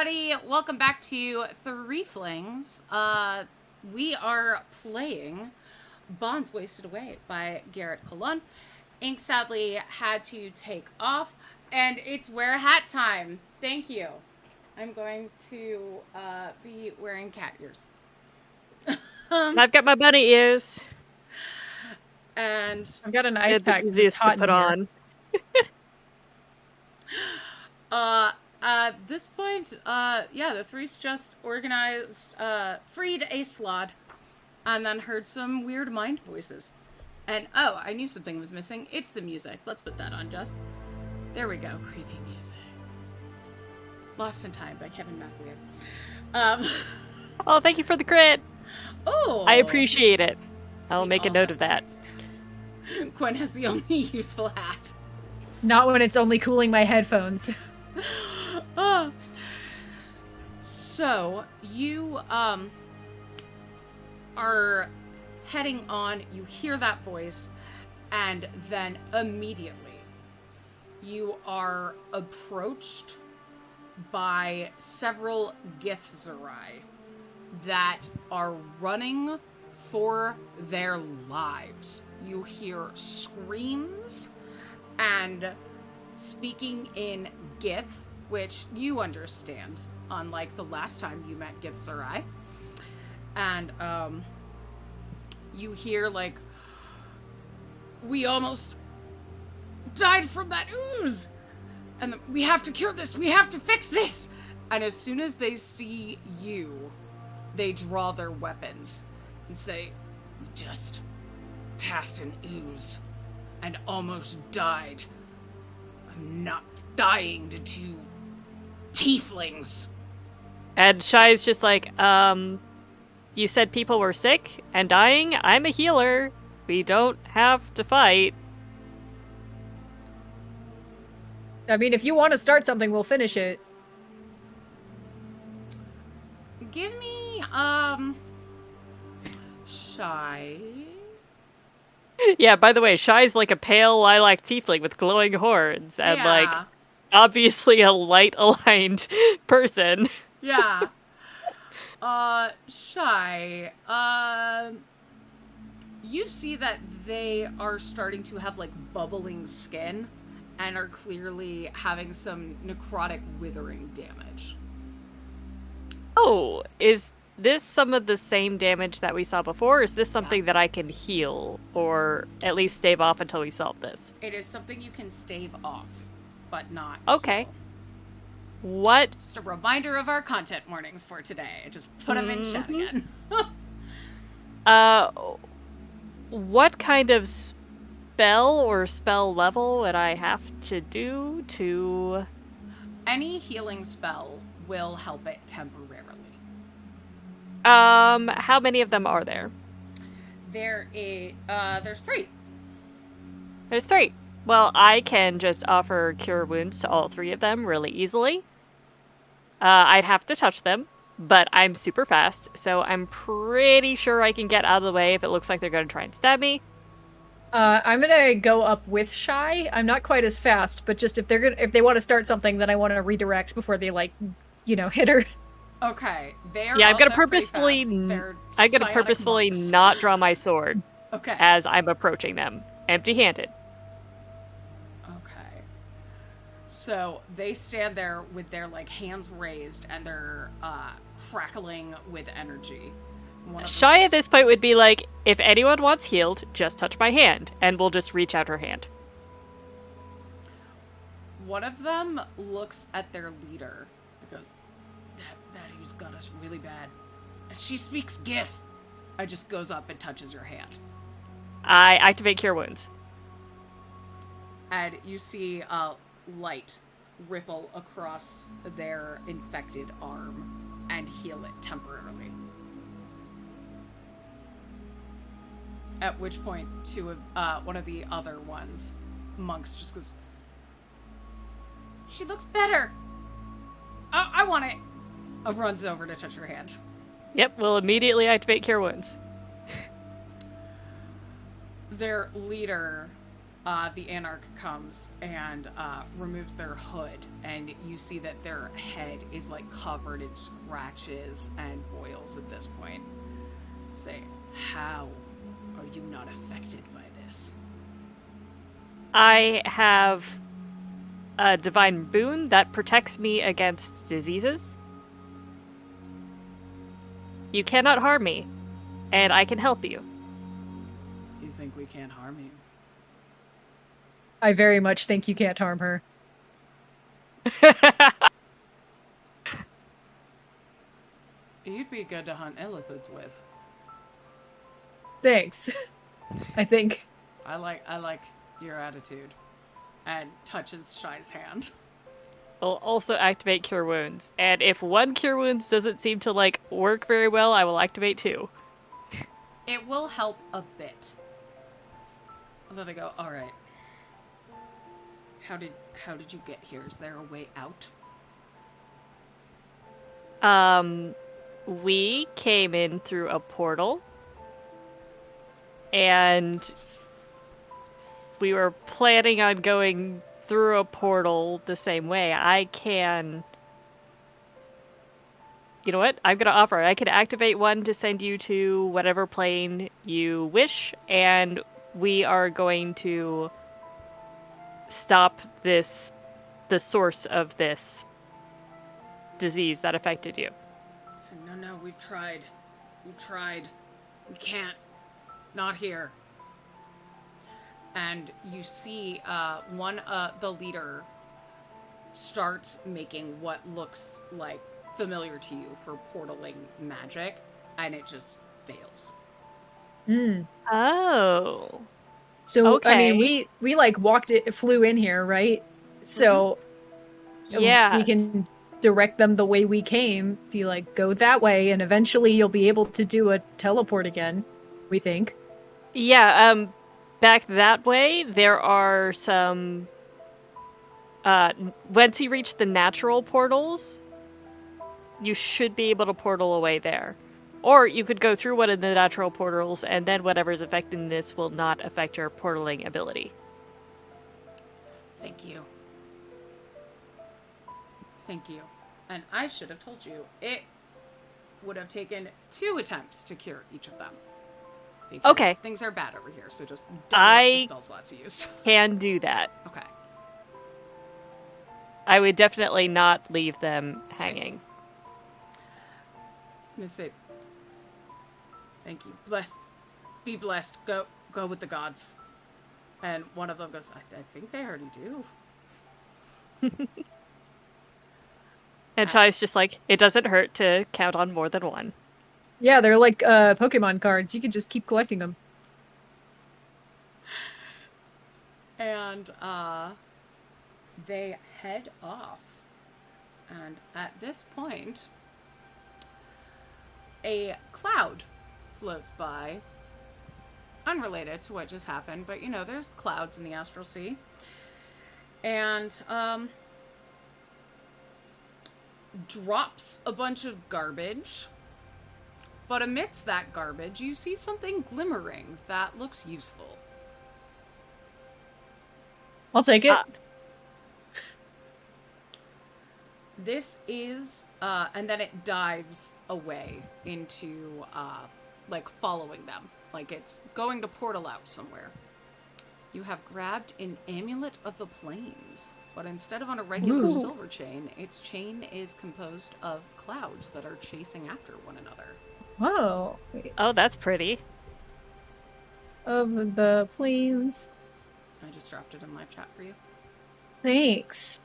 everybody. Welcome back to Threeflings. We are playing Bonds Wasted Away by Garrett Colón. Ink sadly had to take off, and it's wear hat time. Thank you. I'm going to be wearing cat ears. I've got my bunny ears. And I've got an ice pack. It's It's easiest hot to put in here. on. At this point, the Threes just organized, freed a slot, and then heard some weird mind voices. And, oh, I knew something was missing. It's the music. Let's put that on, Jess. There we go. Creepy music. Lost in Time by Kevin MacLeod. Oh, thank you for the crit. Oh! I appreciate it. I'll We make a all note have of that. crits. Gwen has the only useful hat. Not when it's only cooling my headphones. So, you, are heading on, you hear that voice, and then immediately you are approached by several Githzerai that are running for their lives. You hear screams and speaking in Gith, which you understand, unlike the last time you met Githzerai. And, you hear, like, we almost died from that ooze! And we have to cure this! We have to fix this! And as soon as they see you, they draw their weapons and say, we just passed an ooze and almost died. I'm not dying to two tieflings. And Shy's just like, you said people were sick and dying? I'm a healer. We don't have to fight. I mean, if you want to start something, we'll finish it. Give me, Shy. Yeah, by the way, Shy's like a pale lilac tiefling with glowing horns and like obviously a light-aligned person. Yeah. Shy, you see that they are starting to have, like, bubbling skin and are clearly having some necrotic withering damage. Oh, is this some of the same damage that we saw before? Or is this something that I can heal or at least stave off until we solve this? It is something you can stave off, but not Okay. heal. What? Just a reminder of our content warnings for today. Just put them in chat again. What kind of spell or spell level would I have to do to... Any healing spell will help it temporarily. How many of them are there? There's 3. There's 3. Well, I can just offer Cure Wounds to all 3 of them really easily. I'd have to touch them, but I'm super fast, so I'm pretty sure I can get out of the way if it looks like they're going to try and stab me. I'm gonna go up with Shy. I'm not quite as fast, but just if they want to start something, then I want to redirect before they hit her. Okay, Yeah, I'm gonna purposefully not draw my sword. Okay. As I'm approaching them, empty-handed. Okay. So they stand there with their hands raised and they're crackling with energy. Shy at this point would be like, if anyone wants healed, just touch my hand, and we'll just reach out her hand. One of them looks at their leader and goes, that who's got us really bad. And she speaks Gith. I just goes up and touches your hand. I activate Cure Wounds. And you see light ripple across their infected arm and heal it temporarily. At which point, one of the other ones, Monks, just goes, she looks better! I want it! Runs over to touch her hand. Yep, we'll immediately activate Cure Wounds. Their leader the Anarch comes and removes their hood, and you see that their head is like covered in scratches and boils at this point. Say, how are you not affected by this? I have a divine boon that protects me against diseases. You cannot harm me, and I can help you. You think we can't harm you? I very much think you can't harm her. You'd be good to hunt illithids with. Thanks. I think. I like your attitude. And touches Shy's hand. I'll also activate Cure Wounds. And if one Cure Wounds doesn't seem to, like, work very well, I will activate 2. It will help a bit. And then they go, alright. How did you get here? Is there a way out? We came in through a portal. And we were planning on going through a portal the same way. I can... You know what? I'm going to offer it. I can activate one to send you to whatever plane you wish, and we are going to stop the source of this disease that affected you. No, we've tried. We can't. Not here. And you see the leader starts making what looks like familiar to you for portaling magic, and it just fails. Oh. So, okay. I mean, we like flew in here, right? So, yeah, we can direct them the way we came. Be like, go that way, and eventually you'll be able to do a teleport again, we think. Yeah, back that way, there are some... once you reach the natural portals, you should be able to portal away there. Or you could go through one of the natural portals, and then whatever's affecting this will not affect your portaling ability. Thank you. And I should have told you, it would have taken 2 attempts to cure each of them. Because okay. Things are bad over here, so just don't let the spell slots used. Can do that. Okay. I would definitely not leave them hanging. I'm gonna say, thank you. Be blessed. Go with the gods. And one of them goes, I think they already do. And Chai's just like, it doesn't hurt to count on more than one. Yeah, they're like Pokemon cards. You can just keep collecting them. And they head off. And at this point, a cloud floats by. Unrelated to what just happened, but there's clouds in the Astral Sea. And drops a bunch of garbage. But amidst that garbage, you see something glimmering that looks useful. I'll take it. This is, and then it dives away into, following them. Like it's going to portal out somewhere. You have grabbed an amulet of the plains, but instead of on a regular silver chain, its chain is composed of clouds that are chasing after one another. Whoa. Oh, that's pretty. Of the plains. I just dropped it in live chat for you. Thanks.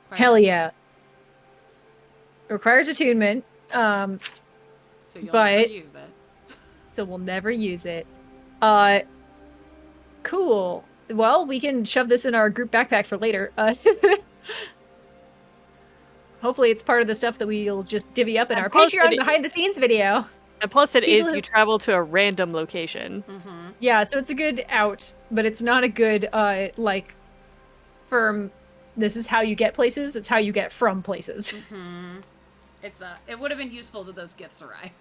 Hell yeah. Requires attunement. So you'll never use it. So we'll never use it. Cool. Well, we can shove this in our group backpack for later. Hopefully it's part of the stuff that we'll just divvy up in our Patreon behind-the-scenes video. And plus you travel to a random location. Mm-hmm. Yeah, so it's a good out, but it's not a good, firm, this is how you get places, it's how you get from places. Mm-hmm. It would have been useful to those Githzerai.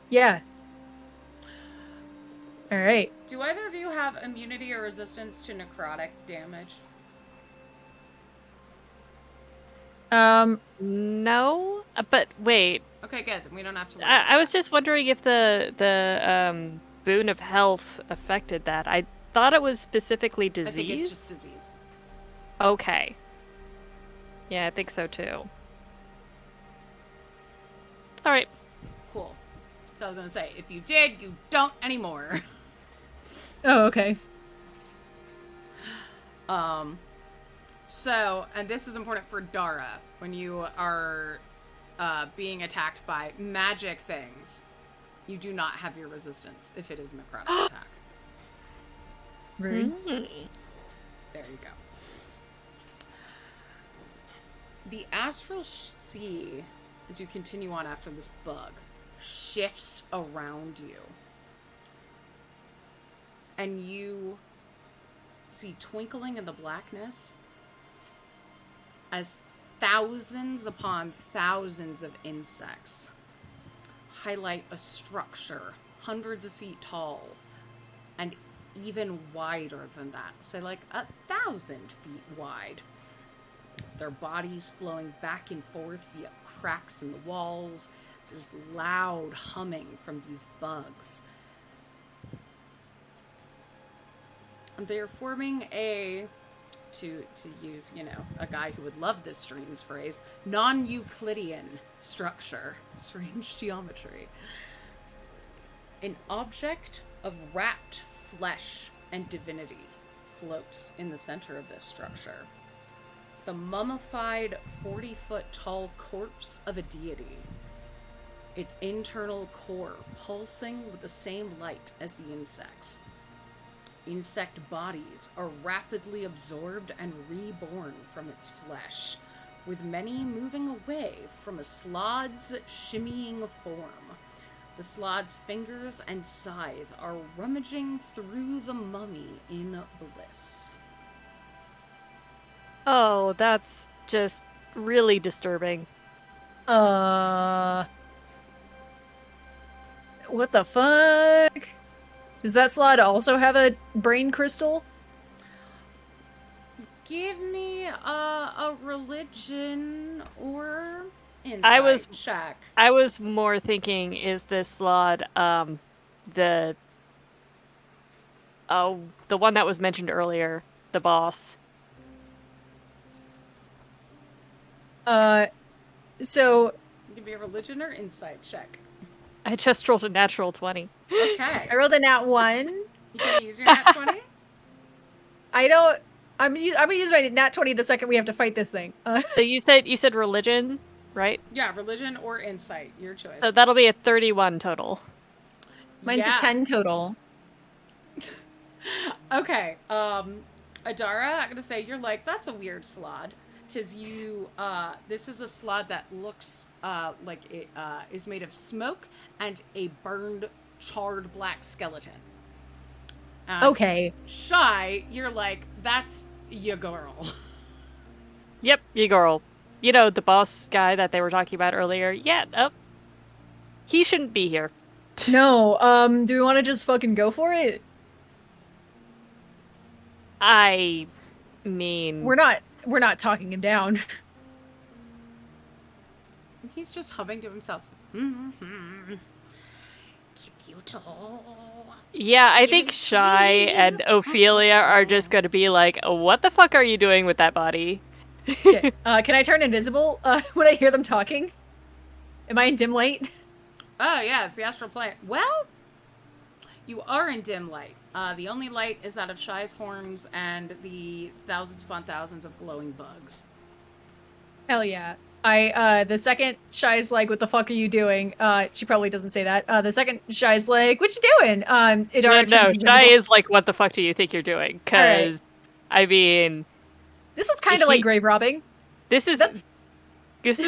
Yeah. All right. Do either of you have immunity or resistance to necrotic damage? No, but wait. Okay, good. Then we don't have to worry. I was just wondering if the boon of health affected that. I thought it was specifically disease. I think it's just disease. Okay. Yeah, I think so too. All right. Cool. So I was gonna say, if you did, you don't anymore. Oh, okay. So, and this is important for Dara, when you are being attacked by magic things, you do not have your resistance if it is a necrotic attack. Rude. There you go. The astral sea, as you continue on after this bug, shifts around you. And you see twinkling in the blackness as thousands upon thousands of insects highlight a structure hundreds of feet tall and even wider than that, say like 1,000 feet wide. Their bodies flowing back and forth via cracks in the walls. There's loud humming from these bugs. And they're forming a, to use, you know, a guy who would love this stream's phrase, non-Euclidean structure. Strange geometry. An object of wrapped flesh and divinity floats in the center of this structure. The mummified 40-foot tall corpse of a deity. Its internal core pulsing with the same light as the insects. Insect bodies are rapidly absorbed and reborn from its flesh, with many moving away from a slod's shimmying form. The slod's fingers and scythe are rummaging through the mummy in bliss. Oh, that's just really disturbing. What the fuck? Does that slot also have a brain crystal? Give me a religion or insight check. I was more thinking, is this slot the one that was mentioned earlier, the boss? So Give me a religion or insight check. I just rolled a natural 20. Okay. I rolled a nat 1. You can use your nat 20? I'm gonna use my nat 20 the second we have to fight this thing. So you said religion, right? Yeah, religion or insight, your choice. So that'll be a 31 total. Mine's a 10 total. Okay, Adara, I'm gonna say you're like, that's a weird slod. Because this is a slod that looks like it is made of smoke and a burned, charred black skeleton. Okay. Shy, you're like, that's your girl. Yep, you girl. You know, the boss guy that they were talking about earlier. Yeah, he shouldn't be here. No, do we want to just fucking go for it? I mean... We're not talking him down. He's just humming to himself. Yeah, I think Shy and Ophelia are just going to be like, what the fuck are you doing with that body? Okay. Can I turn invisible when I hear them talking? Am I in dim light? Oh, yeah, it's the astral plane. Well, you are in dim light. The only light is that of Shy's horns and the thousands upon thousands of glowing bugs. Hell yeah. The second Shy's like, what the fuck are you doing? She probably doesn't say that. The second Shy's like, what you doing? Idara turns invisible. Shy is like, what the fuck do you think you're doing? Because, right. I mean... This is kind of like grave robbing. This is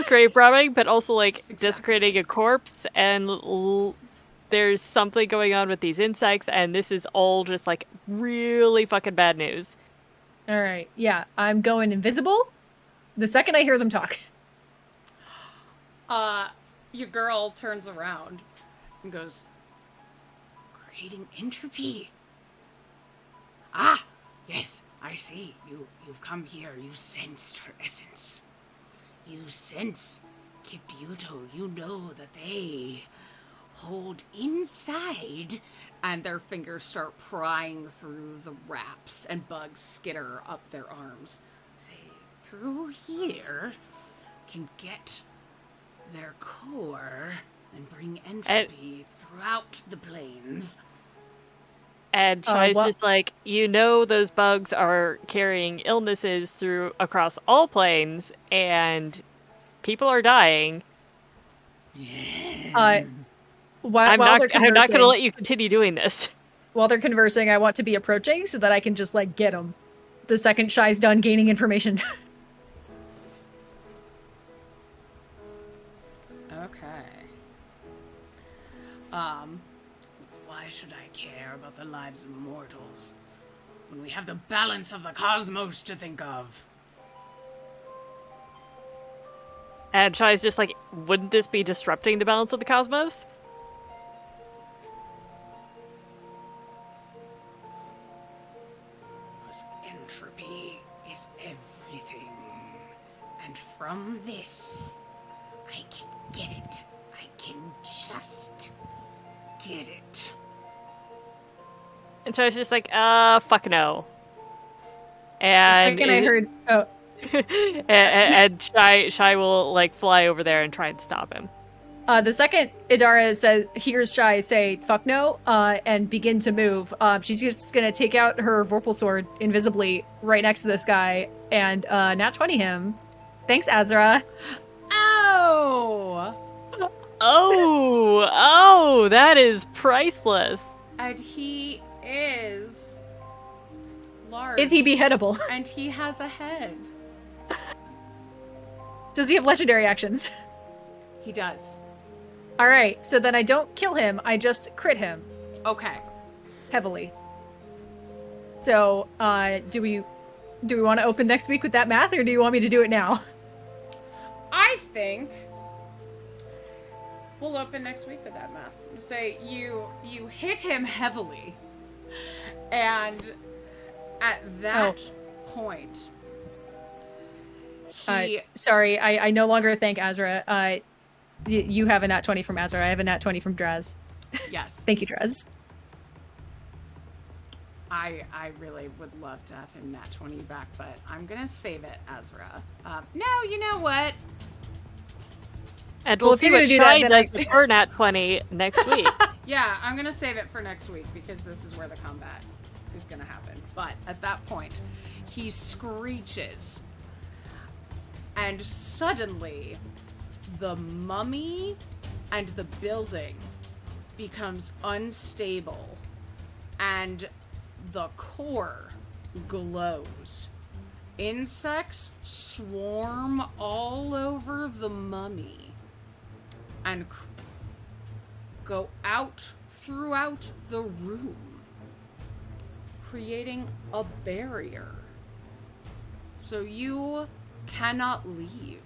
grave robbing, but also like desecrating a corpse, and there's something going on with these insects, and this is all just like really fucking bad news. All right, yeah, I'm going invisible the second I hear them talk. Your girl turns around and goes, creating entropy. Ah, yes, I see. You've come here. You sensed her essence. You sense Kiptiuto. You know that they hold inside. And their fingers start prying through the wraps, and bugs skitter up their arms. Say, through here can get their core and bring entropy throughout the planes. And Shai's just like, you know, those bugs are carrying illnesses across all planes, and people are dying. I'm not going to let you continue doing this. While they're conversing, I want to be approaching so that I can just, like, get them the second Shai's done gaining information. Okay. Why should I care about the lives of mortals when we have the balance of the cosmos to think of? And Shai's just like, wouldn't this be disrupting the balance of the cosmos? Entropy is everything. And from this, I can get it. I can just get it. And Shai's just like, fuck no. And The second I heard... Oh. and Shai will, like, fly over there and try and stop him. The second Idara hears Shai say, fuck no, and begin to move, she's just gonna take out her Vorpal sword invisibly right next to this guy and nat 20 him. Thanks, Azra. Ow! Oh, that is priceless. And he is large. Is he beheadable? And he has a head. Does he have legendary actions? He does. Alright, so then I don't kill him, I just crit him. Okay. Heavily. So, do we want to open next week with that math, or do you want me to do it now? I think we'll open next week with that math. Say you hit him heavily, and at that point, sorry, I no longer thank Azra. You have a nat 20 from Azra. I have a nat 20 from Draz. Yes. Thank you, Draz. I really would love to have him nat 20 back, but I'm gonna save it, Azra. No, you know what? And we'll see what Shai does with her nat 20 next week. Yeah, I'm gonna save it for next week because this is where the combat is gonna happen. But at that point, he screeches, and suddenly the mummy and the building becomes unstable, and the core glows. Insects swarm all over the mummy and go out throughout the room, creating a barrier. So you cannot leave.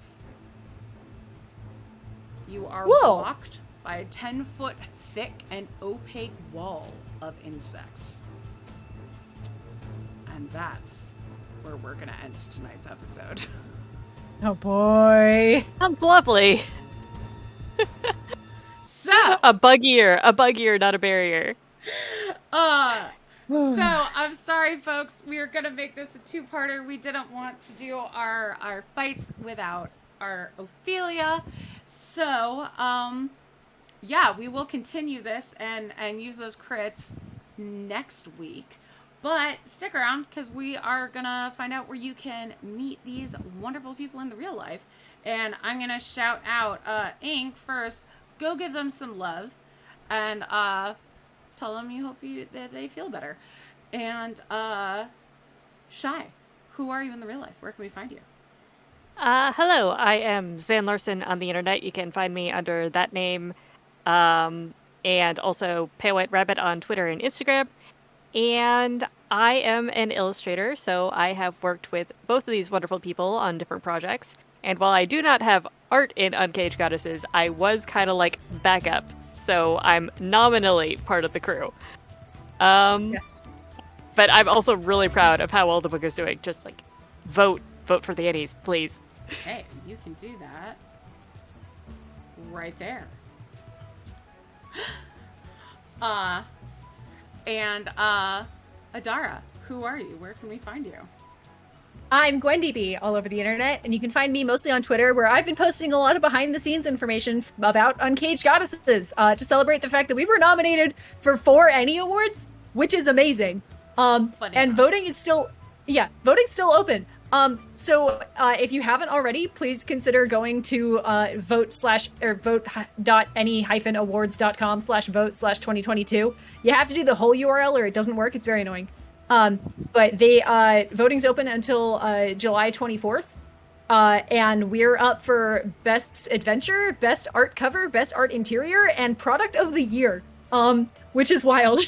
You are blocked by a 10-foot thick and opaque wall of insects. And that's where we're gonna end tonight's episode. Oh boy. Sounds lovely. So a bug ear, not a barrier. So I'm sorry, folks. We are gonna make this a two-parter. We didn't want to do our fights without our Ophelia. So yeah, we will continue this and use those crits next week. But stick around, because we are gonna find out where you can meet these wonderful people in the real life. And I'm gonna shout out Ink first. Go give them some love, and tell them you hope that they feel better. And Shai, who are you in the real life? Where can we find you? Hello, I am Zan Larson on the internet. You can find me under that name, and also Pale White Rabbit on Twitter and Instagram. And I am an illustrator, so I have worked with both of these wonderful people on different projects. And while I do not have art in Uncaged Goddesses, I was kind of like backup, so I'm nominally part of the crew. Yes. But I'm also really proud of how well the book is doing. Just like, vote for the Annies, please. Hey, you can do that right there. Adara, who are you? Where can we find you? I'm GwendyB all over the internet, and you can find me mostly on Twitter, where I've been posting a lot of behind-the-scenes information about Uncaged Goddesses to celebrate the fact that we were nominated for 4 Annie Awards, which is amazing. And voting is still, voting's still open. So if you haven't already, please consider going to vote.any-awards.com/vote/2022. You have to do the whole URL or it doesn't work. It's very annoying. But voting's open until July 24th. And we're up for Best Adventure, Best Art Cover, Best Art Interior, and Product of the Year, which is wild.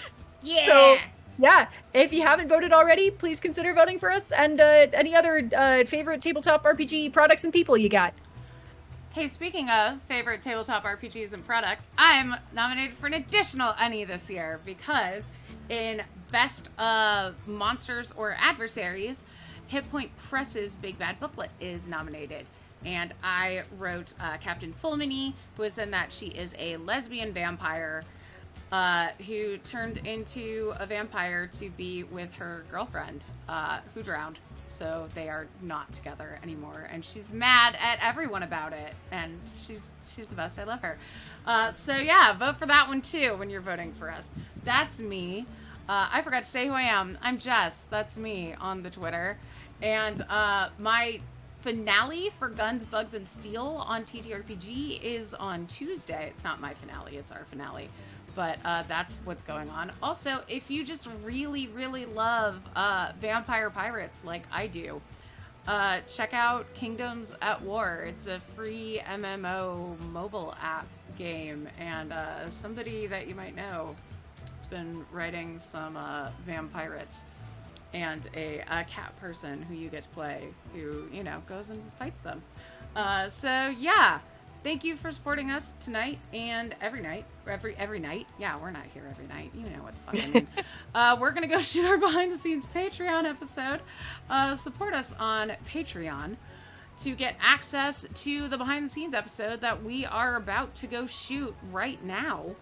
Yeah! So, yeah, if you haven't voted already, please consider voting for us and any other favorite tabletop RPG products and people you got. Hey, speaking of favorite tabletop RPGs and products, I'm nominated for an additional Annie this year because in Best Monsters or Adversaries, Hit Point Press's Big Bad Booklet is nominated. And I wrote Captain Fulmini, who is in that she is a lesbian vampire who turned into a vampire to be with her girlfriend, who drowned. So they are not together anymore, and she's mad at everyone about it. And she's the best. I love her. So yeah, vote for that one too when you're voting for us. That's me. I forgot to say who I am. I'm Jess. That's me on the Twitter. And my finale for Guns, Bugs, and Steel on TTRPG is on Tuesday. It's not my finale. It's our finale. But that's what's going on. Also, if you just really, really love vampire pirates like I do, check out Kingdoms at War. It's a free MMO mobile app game. And somebody that you might know has been writing some vampirates. And a cat person who you get to play who, you know, goes and fights them. So, yeah. Thank you for supporting us tonight and every night. Every night. Yeah, we're not here every night. You know what the fuck I mean. We're going to go shoot our behind-the-scenes Patreon episode. Support us on Patreon to get access to the behind-the-scenes episode that we are about to go shoot right now.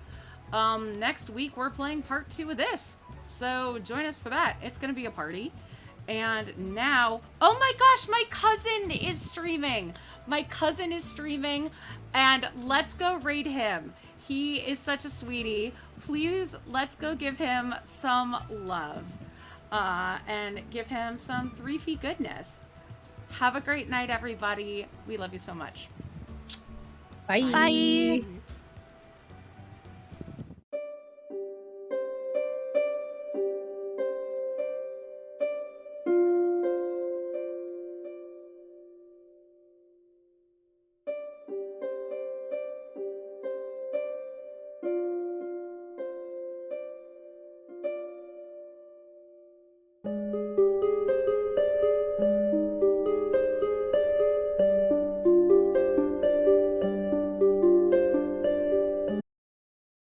Next week, we're playing part 2 of this. So join us for that. It's going to be a party. And now, oh my gosh, my cousin is streaming. My cousin is streaming, and let's go raid him. He is such a sweetie. Please, let's go give him some love. And give him some Threefy goodness. Have a great night, everybody. We love you so much. Bye. Bye.